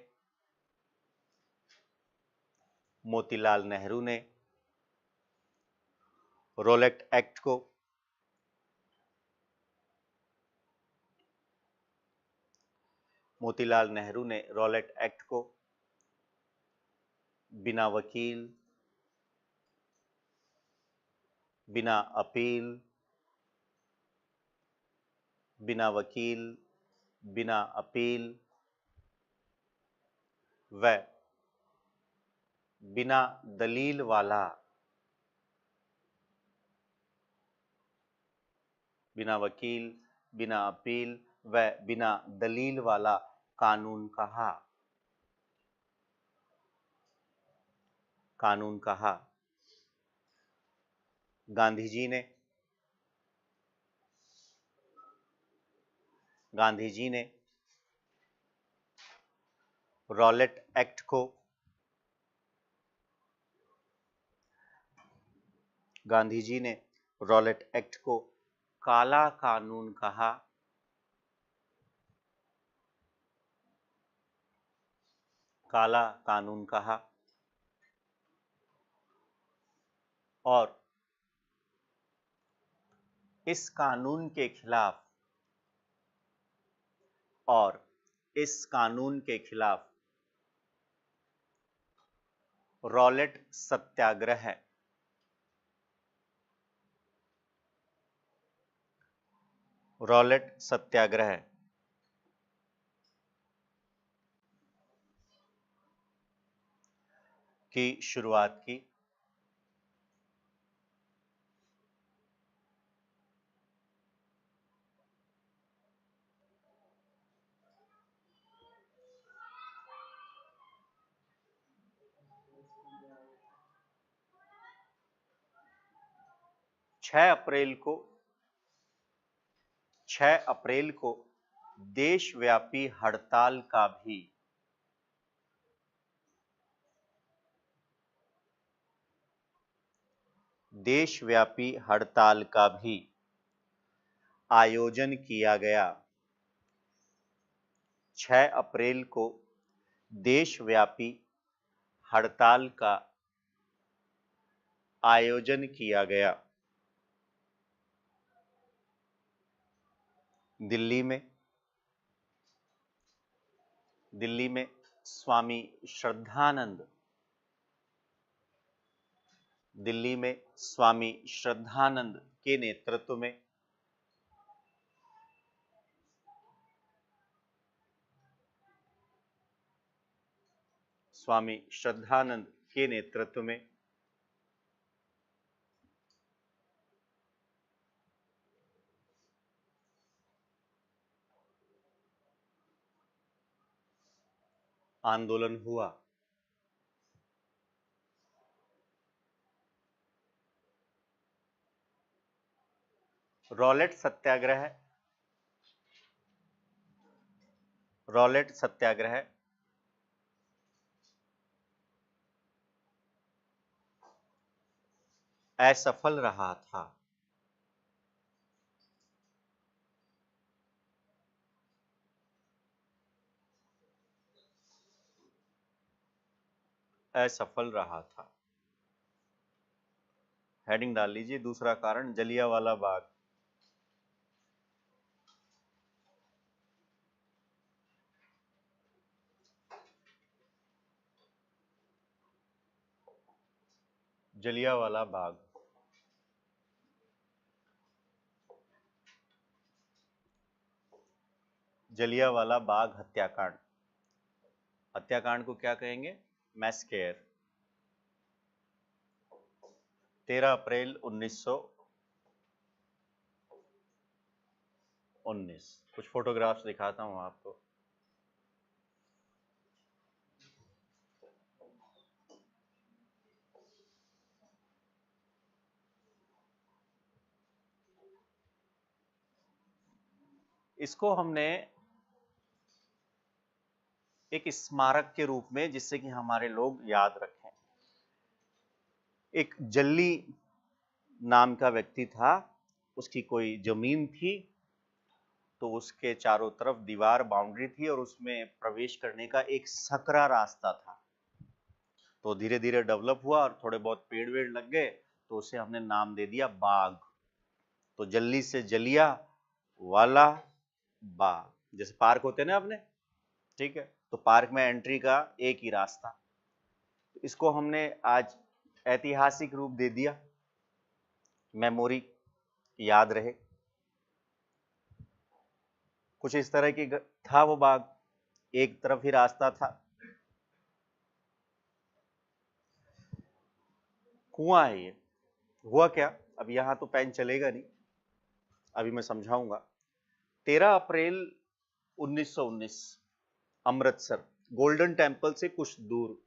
रॉलेट एक्ट को बिना वकील, बिना अपील व बिना दलील वाला कानून कहा। गांधी जी ने रॉलेट एक्ट को काला कानून कहा और इस कानून के खिलाफ रॉलेट सत्याग्रह की शुरुआत की। छह अप्रैल को देशव्यापी हड़ताल का भी आयोजन किया गया। 6 अप्रैल को देशव्यापी हड़ताल का आयोजन किया गया। दिल्ली में स्वामी श्रद्धानंद के नेतृत्व में आंदोलन हुआ। रॉलेट सत्याग्रह असफल रहा था। हेडिंग डाल लीजिए। दूसरा कारण जलियांवाला बाग। जलियांवाला बाग हत्याकांड को क्या कहेंगे? मैस्केयर। 13 अप्रैल 1919। कुछ फोटोग्राफ्स दिखाता हूं आपको। इसको हमने एक स्मारक के रूप में, जिससे कि हमारे लोग याद रखें। एक जल्ली नाम का व्यक्ति था, उसकी कोई जमीन थी, तो उसके चारों तरफ दीवार बाउंड्री थी और उसमें प्रवेश करने का एक सकरा रास्ता था। तो धीरे धीरे डेवलप हुआ और थोड़े बहुत पेड़ वेड़ लग गए, तो उसे हमने नाम दे दिया बाग। तो जल्ली से जलिया वाला बाग, जैसे पार्क होते हैं ना अपने, ठीक है, तो पार्क में एंट्री का एक ही रास्ता। इसको हमने आज ऐतिहासिक रूप दे दिया, मेमोरी याद रहे। कुछ इस तरह की था वो बाग, एक तरफ ही रास्ता था, कुआं है ये। हुआ क्या, अब यहां तो पेन चलेगा नहीं, अभी मैं समझाऊंगा। 13 अप्रैल 1919 अमृतसर गोल्डन टेम्पल से कुछ दूर,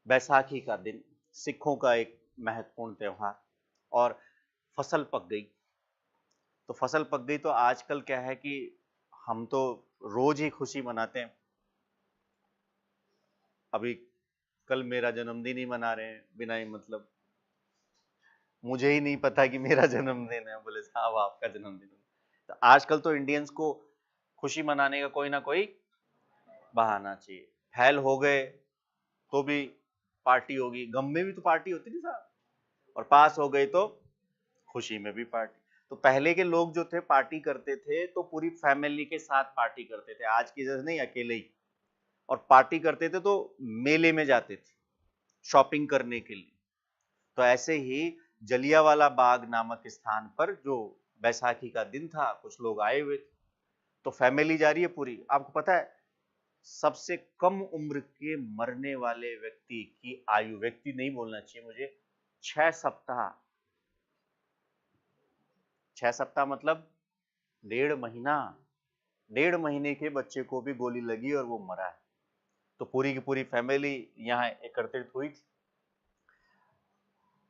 बैसाखी का दिन, सिखों का एक महत्वपूर्ण त्योहार, और फसल पक गई। तो फसल पक गई तो आजकल क्या है कि हम तो रोज ही खुशी मनाते हैं। अभी कल मेरा जन्मदिन ही मना रहे हैं बिना ही मतलब, मुझे ही नहीं पता कि मेरा जन्मदिन है, बोले साहब आपका जन्मदिन है। तो आजकल तो इंडियंस को खुशी मनाने का कोई ना कोई बहाना चाहिए। फेल हो गए तो भी पार्टी होगी, गम में भी तो पार्टी होती थी साहब, और पास हो गए तो खुशी में भी पार्टी। तो पहले के लोग जो थे पार्टी करते थे तो पूरी फैमिली के साथ पार्टी करते थे, आज की जैसे नहीं अकेले ही। और पार्टी करते थे तो मेले में जाते थे शॉपिंग करने के लिए। तो ऐसे ही जलियांवाला बाग नामक स्थान पर जो बैसाखी का दिन था, कुछ लोग आए हुए थे, तो फैमिली जा रही है पूरी। आपको पता है सबसे कम उम्र के मरने वाले व्यक्ति की आयु, व्यक्ति नहीं बोलना चाहिए मुझे, 6 सप्ताह। 6 सप्ताह मतलब 1.5 महीना। 1.5 महीने के बच्चे को भी गोली लगी और वो मरा है। तो पूरी की पूरी फैमिली यहाँ एकत्रित हुई थी।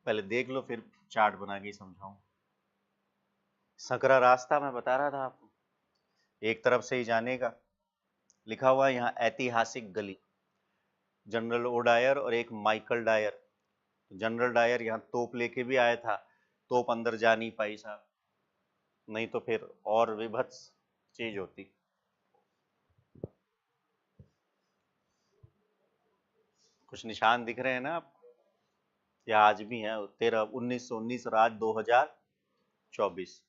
पहले देख लो, फिर चार्ट बना के समझाऊं। सकरा रास्ता मैं बता रहा था आपको, एक तरफ से ही जाने का। लिखा हुआ है यहाँ ऐतिहासिक गली, जनरल ओडायर और एक माइकल डायर। जनरल डायर यहाँ तोप लेके भी आया था, तोप अंदर जा नहीं पाई साहब, नहीं तो फिर और विभत्स चीज होती। कुछ निशान दिख रहे हैं ना आप, या आज भी है 1919 और आज 2024।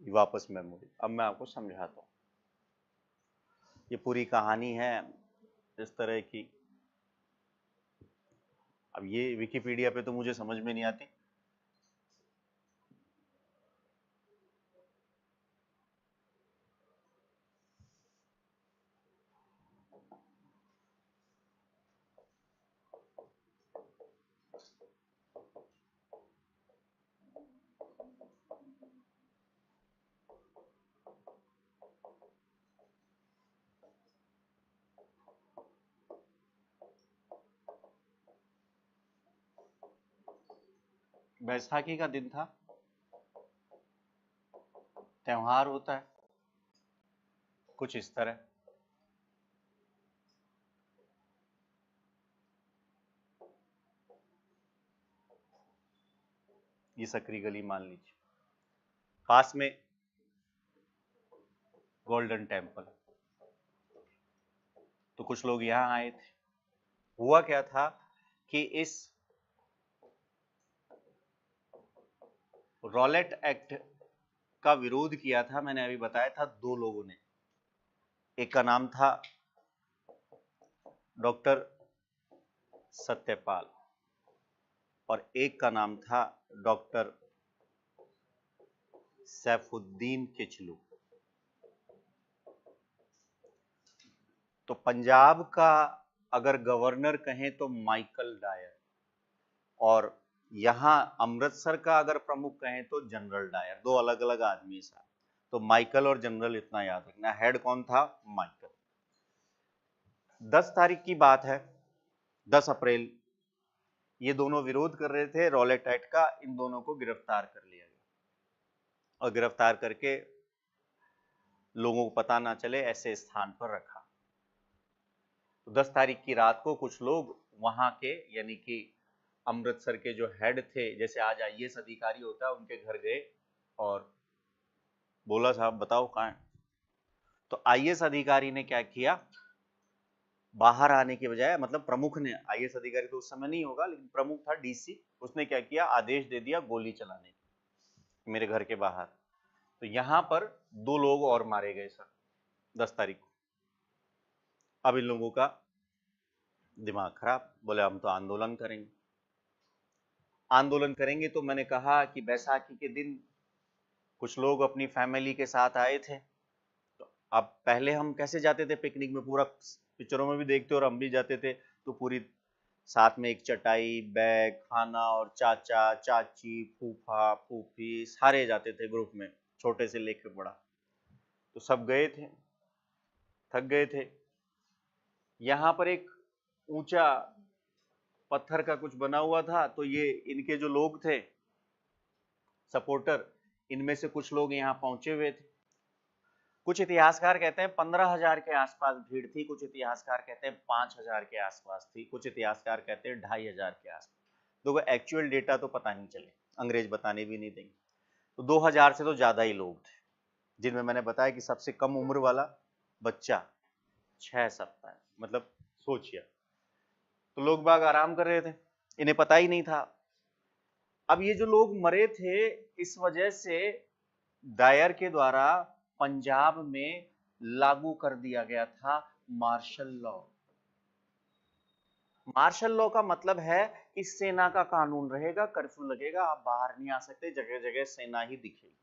वापस मेमोरी। अब मैं आपको समझाता हूँ। ये पूरी कहानी है इस तरह की। अब ये विकिपीडिया पे तो मुझे समझ में नहीं आती। बैसाखी का दिन था, त्योहार होता है कुछ इस तरह। ये सकरी गली मान लीजिए, पास में गोल्डन टेम्पल। तो कुछ लोग यहाँ आए थे। हुआ क्या था कि इस रॉलेट एक्ट का विरोध किया था, मैंने अभी बताया था, 2 लोगों ने। एक का नाम था डॉक्टर सत्यपाल और एक का नाम था डॉक्टर सैफुद्दीन किचलू। तो पंजाब का अगर गवर्नर कहें तो माइकल डायर, और यहां अमृतसर का अगर प्रमुख कहें तो जनरल डायर। 2 अलग अलग आदमी साहब। तो माइकल और जनरल इतना याद रखना। हेड कौन था? माइकल। 10 तारीख की बात है, 10 अप्रैल। ये दोनों विरोध कर रहे थे रॉलेट एक्ट का। इन दोनों को गिरफ्तार कर लिया गया और गिरफ्तार करके लोगों को पता ना चले ऐसे स्थान पर रखा। तो 10 तारीख की रात को कुछ लोग वहां के, यानी कि अमृतसर के जो हेड थे, जैसे आज आईएएस अधिकारी होता है, उनके घर गए और बोला साहब बताओ कहां है। तो आईएएस अधिकारी ने क्या किया, बाहर आने के बजाय, मतलब प्रमुख ने, आईएएस अधिकारी तो उस समय नहीं होगा लेकिन प्रमुख था डीसी, उसने क्या किया, आदेश दे दिया गोली चलाने की मेरे घर के बाहर। तो यहां पर 2 लोग और मारे गए सर 10 तारीख को। अब इन लोगों का दिमाग खराब, बोले हम तो आंदोलन करेंगे। आंदोलन करेंगे तो मैंने कहा कि बैसाखी के दिन कुछ लोग अपनी फैमिली के साथ आए थे। तो अब पहले हम कैसे जाते थे पिकनिक में, पूरा पिक्चरों में भी देखते और हम भी जाते थे, तो पूरी साथ में एक चटाई, बैग, खाना, और चाचा चाची, फूफा फूफी सारे जाते थे ग्रुप में, छोटे से लेकर बड़ा। तो सब गए थे, थक गए थे। यहाँ पर एक ऊंचा पत्थर का कुछ बना हुआ था, तो ये इनके जो लोग थे सपोर्टर, इनमें से कुछ लोग यहाँ पहुंचे हुए थे। कुछ इतिहासकार कहते हैं 15,000 के आसपास भीड़ थी, कुछ इतिहासकार कहते हैं 5,000 के आसपास थी, कुछ इतिहासकार कहते हैं 2,500 के आसपास। देखो एक्चुअल डेटा तो पता नहीं चले, अंग्रेज बताने भी नहीं देंगे। तो 2,000 से तो ज्यादा ही लोग थे, जिनमें मैंने बताया कि सबसे कम उम्र वाला बच्चा 6 सप्ताह, मतलब सोचिए। तो लोग बाग आराम कर रहे थे, इन्हें पता ही नहीं था। अब ये जो लोग मरे थे, इस वजह से डायर के द्वारा पंजाब में लागू कर दिया गया था मार्शल लॉ। मार्शल लॉ का मतलब है कि सेना का कानून रहेगा, कर्फ्यू लगेगा, आप बाहर नहीं आ सकते, जगह जगह सेना ही दिखेगी।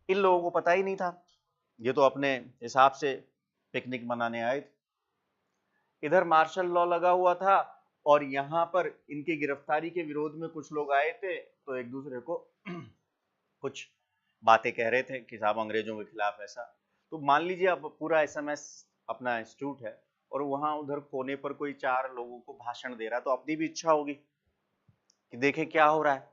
इन लोगों को पता ही नहीं था, ये तो अपने हिसाब से पिकनिक मनाने आए थे। इधर मार्शल लॉ लगा हुआ था और यहाँ पर इनकी गिरफ्तारी के विरोध में कुछ लोग आए थे, तो एक दूसरे को कुछ बातें कह रहे थे कि साहब अंग्रेजों के खिलाफ ऐसा। तो मान लीजिए अब पूरा एसएमएस अपना इंस्टीट्यूट है और वहां उधर कोने पर कोई 4 लोगों को भाषण दे रहा है, तो अपनी भी इच्छा होगी कि देखें क्या हो रहा है।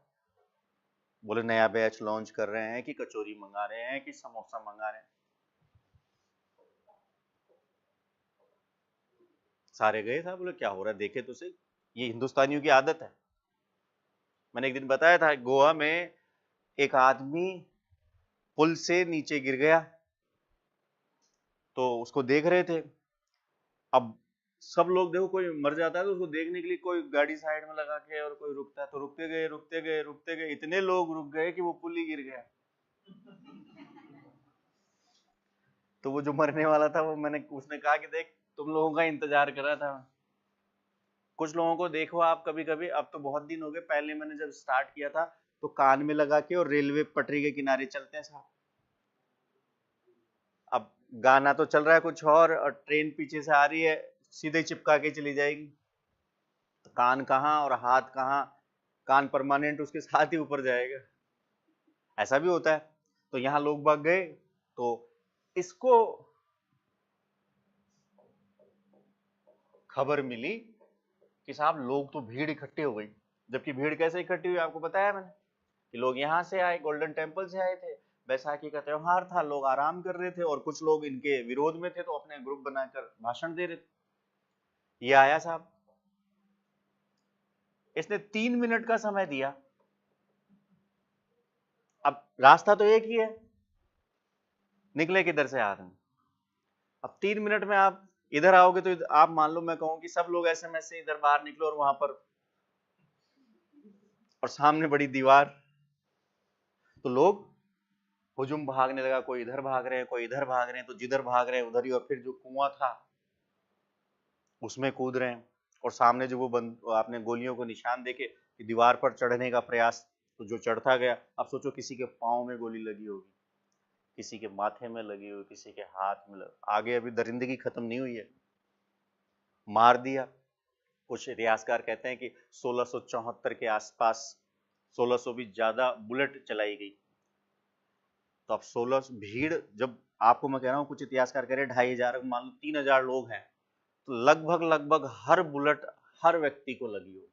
बोले नया बैच लॉन्च कर रहे हैं कि कचौरी मंगा रहे हैं कि समोसा मंगा रहे हैं। सारे गए था, बोले क्या हो रहा है देखे तो सही। ये हिंदुस्तानियों की आदत है। मैंने एक दिन बताया था गोवा में एक आदमी पुल से नीचे गिर गया, तो उसको देख रहे थे। अब सब लोग देखो, कोई मर जाता है तो उसको देखने के लिए कोई गाड़ी साइड में लगा के और कोई रुकता है, तो रुकते गए रुकते गए रुकते गए, इतने लोग रुक गए कि वो पुल ही गिर गया। तो वो जो मरने वाला था वो उसने कहा कि देख तुम लोगों का इंतजार कर रहा था। कुछ लोगों को देखो आप कभी कभी, अब तो बहुत दिन हो गए, पहले मैंने जब स्टार्ट किया था तो कान में लगा के और रेलवे पटरी के किनारे चलते हैं साहब। अब गाना तो चल रहा है कुछ और ट्रेन पीछे से आ रही है, सीधे चिपका के चली जाएगी, तो कान कहाँ और हाथ कहाँ, कान परमानेंट उसके साथ ही ऊपर जाएगा। ऐसा भी होता है। तो यहाँ लोग भाग गए, तो इसको खबर मिली कि साहब लोग तो भीड़ इकट्ठी हो गई। जबकि भीड़ कैसे इकट्ठी हुई आपको बताया मैंने कि लोग यहाँ से आए, गोल्डन टेम्पल से आए थे, बैसाखी का त्योहार था, लोग आराम कर रहे थे और कुछ लोग इनके विरोध में थे तो अपने ग्रुप बनाकर भाषण दे रहे थे। ये आया साहब, इसने 3 मिनट का समय दिया। अब रास्ता तो एक ही है, निकले किधर से आ रहे हैं। अब 3 मिनट में आप इधर आओगे तो आप मान लो मैं कहूं कि सब लोग एसएमएस से इधर बाहर निकलो और वहां पर और सामने बड़ी दीवार, तो लोग हुजूम भागने लगा, कोई इधर भाग रहे हैं कोई इधर भाग रहे हैं, तो जिधर भाग रहे हैं उधर ही, और फिर जो कुआं था उसमें कूद रहे हैं। और सामने जो वो आपने गोलियों को निशान देके दीवार पर चढ़ने का प्रयास, तो जो चढ़ता गया, अब सोचो किसी के पांव में गोली लगी होगी, किसी के माथे में लगी हुई, किसी के हाथ में लगी, आगे अभी दरिंदगी खत्म नहीं हुई है, मार दिया। कुछ इतिहासकार कहते हैं कि 1674 के आसपास 1600 भी ज्यादा बुलेट चलाई गई। तो अब 16 भीड़, जब आपको मैं कह रहा हूं कुछ इतिहासकार कह रहे 2500, मान लो 3000 लोग हैं, तो लगभग लगभग हर बुलेट हर व्यक्ति को लगी हो,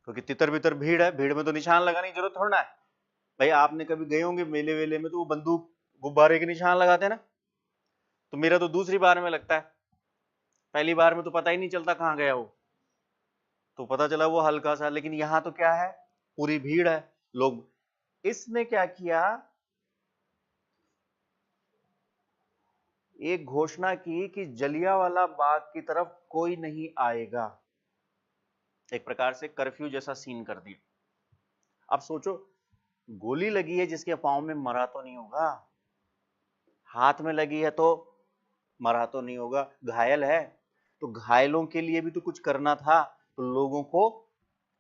क्योंकि तितर बितर भीड़ है, भीड़ में तो निशान लगाने की जरूरत थोड़ा है। भाई आपने कभी गए होंगे मेले वेले में, तो वो बंदूक गुब्बारे के निशान लगाते हैं ना, तो मेरा तो दूसरी बार में लगता है, पहली बार में तो पता ही नहीं चलता कहां गया वो, तो पता चला वो हल्का सा। लेकिन यहां तो क्या है, पूरी भीड़ है लोग। इसने क्या किया, एक घोषणा की कि जलियांवाला बाग की तरफ कोई नहीं आएगा। एक प्रकार से कर्फ्यू जैसा सीन कर दिया। अब सोचो, गोली लगी है जिसके पांव में, मरा तो नहीं होगा, हाथ में लगी है तो मरा तो नहीं होगा, घायल है, तो घायलों के लिए भी तो कुछ करना था। तो लोगों को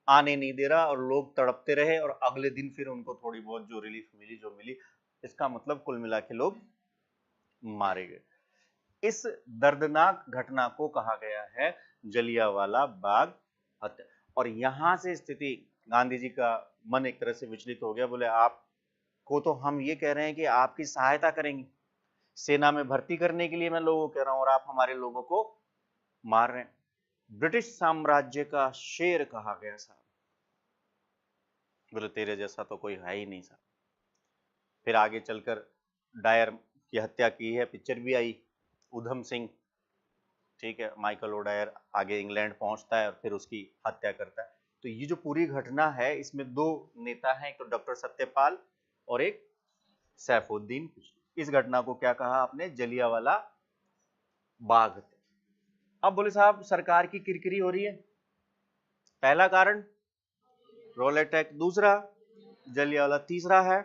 आने नहीं दे रहा और लोग तड़पते रहे, और अगले दिन फिर उनको थोड़ी बहुत जो रिलीफ मिली जो मिली, इसका मतलब कुल मिला के लोग मारे गए। इस दर्दनाक घटना को कहा गया है जलियांवाला बाग हत्या। और यहां से स्थिति, गांधी जी का मन एक तरह से विचलित हो गया। बोले आपको तो हम ये कह रहे हैं कि आपकी सहायता करेंगे, सेना में भर्ती करने के लिए मैं लोगों को कह रहा हूं, और आप हमारे लोगों को मार रहे हैं। ब्रिटिश साम्राज्य का शेर कहा गया साहब। बोले तेरे जैसा तो कोई है ही नहीं साहब। फिर आगे चलकर डायर की हत्या की है, पिक्चर भी आई, उधम सिंह, ठीक है, माइकल ओडायर आगे इंग्लैंड पहुंचता है और फिर उसकी हत्या करता है। तो ये जो पूरी घटना है, इसमें 2 नेता हैं, एक तो डॉक्टर सत्यपाल और एक सैफुद्दीन। इस घटना को क्या कहा आपने, जलियांवाला बाग। अब बोले साहब सरकार की किरकिरी हो रही है, पहला कारण रोल अटैक, दूसरा जलियांवाला, तीसरा है।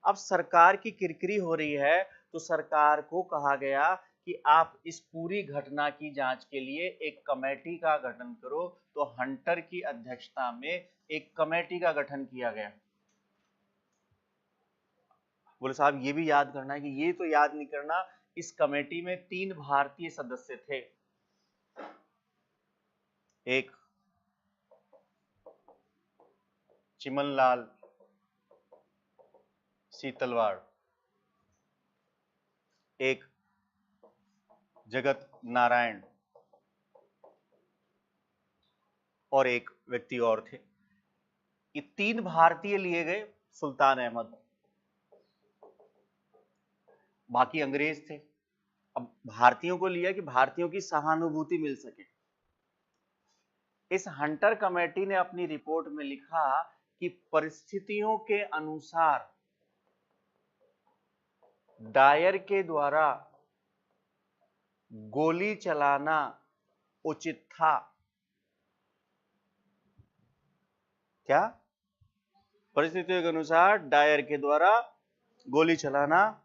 अब सरकार की किरकिरी हो रही है तो सरकार को कहा गया कि आप इस पूरी घटना की जांच के लिए एक कमेटी का गठन करो, तो हंटर की अध्यक्षता में एक कमेटी का गठन किया गया। बोले साहब ये भी याद करना है कि ये तो याद नहीं करना, इस कमेटी में 3 भारतीय सदस्य थे। एक चिमनलाल सीतलवाड़, एक जगत नारायण और एक व्यक्ति और थे। ये 3 भारतीय लिए गए, सुल्तान अहमद, बाकी अंग्रेज थे। अब भारतीयों को लिया कि भारतीयों की सहानुभूति मिल सके। इस हंटर कमेटी ने अपनी रिपोर्ट में लिखा कि परिस्थितियों के अनुसार डायर के द्वारा गोली चलाना उचित था। क्या? परिस्थितियों के अनुसार डायर के द्वारा गोली चलाना,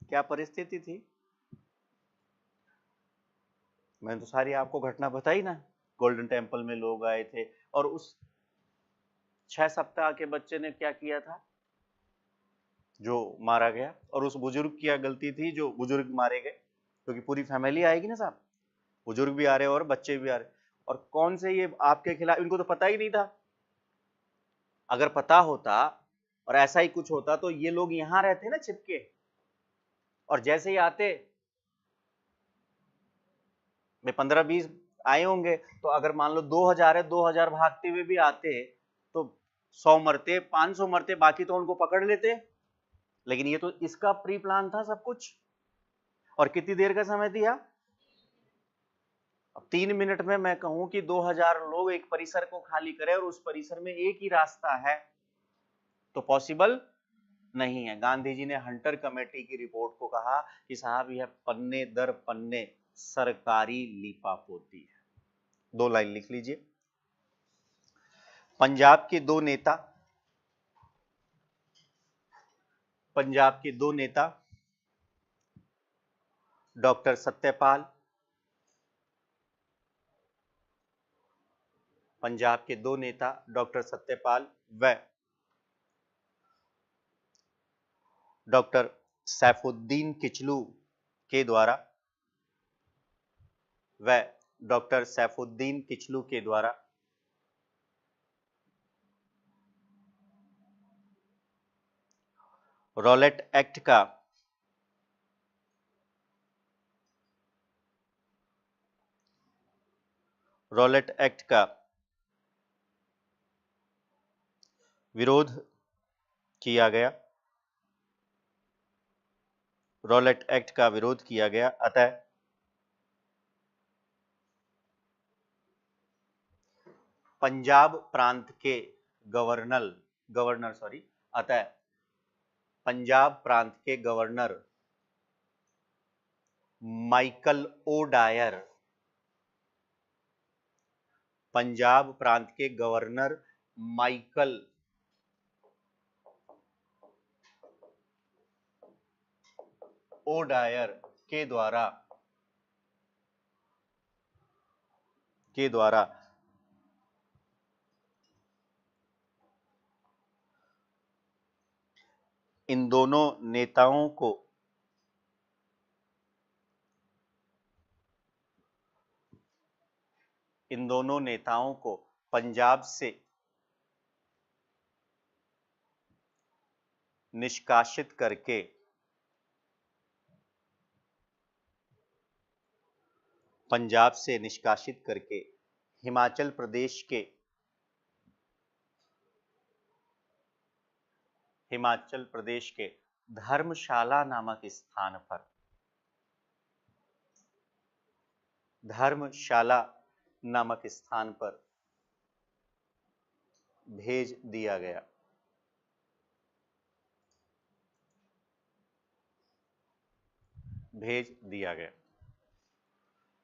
क्या परिस्थिति थी? मैंने तो सारी आपको घटना बताई ना। गोल्डन टेम्पल में लोग आए थे और उस 6 सप्ताह के बच्चे ने क्या किया था जो मारा गया, और उस बुजुर्ग की क्या गलती थी जो बुजुर्ग मारे गए, क्योंकि पूरी फैमिली आएगी ना साहब, बुजुर्ग भी आ रहे और बच्चे भी आ रहे। और कौन से ये आपके खिलाफ, इनको तो पता ही नहीं था। अगर पता होता और ऐसा ही कुछ होता तो ये लोग यहां रहते ना छिपके, और जैसे ही आते में 15-20 आए होंगे, तो अगर मान लो 2000 है, 2000 भागते हुए भी आते तो 100 मरते, 500 मरते, बाकी तो उनको पकड़ लेते। लेकिन ये तो इसका प्री प्लान था सब कुछ। और कितनी देर का समय दिया? अब 3 मिनट में मैं कहूं कि 2000 लोग एक परिसर को खाली करें और उस परिसर में एक ही रास्ता है, तो पॉसिबल नहीं है। गांधी जी ने हंटर कमेटी की रिपोर्ट को कहा कि साहब यह पन्ने दर पन्ने सरकारी लीपापोती है। 2 लाइन लिख लीजिए। पंजाब के दो नेता डॉक्टर सत्यपाल, पंजाब के 2 नेता डॉक्टर सत्यपाल व डॉक्टर सैफुद्दीन किचलू के द्वारा रॉलेट एक्ट का विरोध किया गया। रॉलेट एक्ट का विरोध किया गया। अतः पंजाब प्रांत के governor Michael O'Dwyer, Punjab प्रांत के गवर्नर माइकल ओ डायर के द्वारा इन दोनों नेताओं को पंजाब से निष्कासित करके हिमाचल प्रदेश के धर्मशाला नामक स्थान पर भेज दिया गया।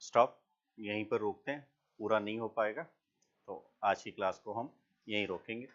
स्टॉप, यहीं पर रोकते हैं, पूरा नहीं हो पाएगा तो आज की क्लास को हम यहीं रोकेंगे।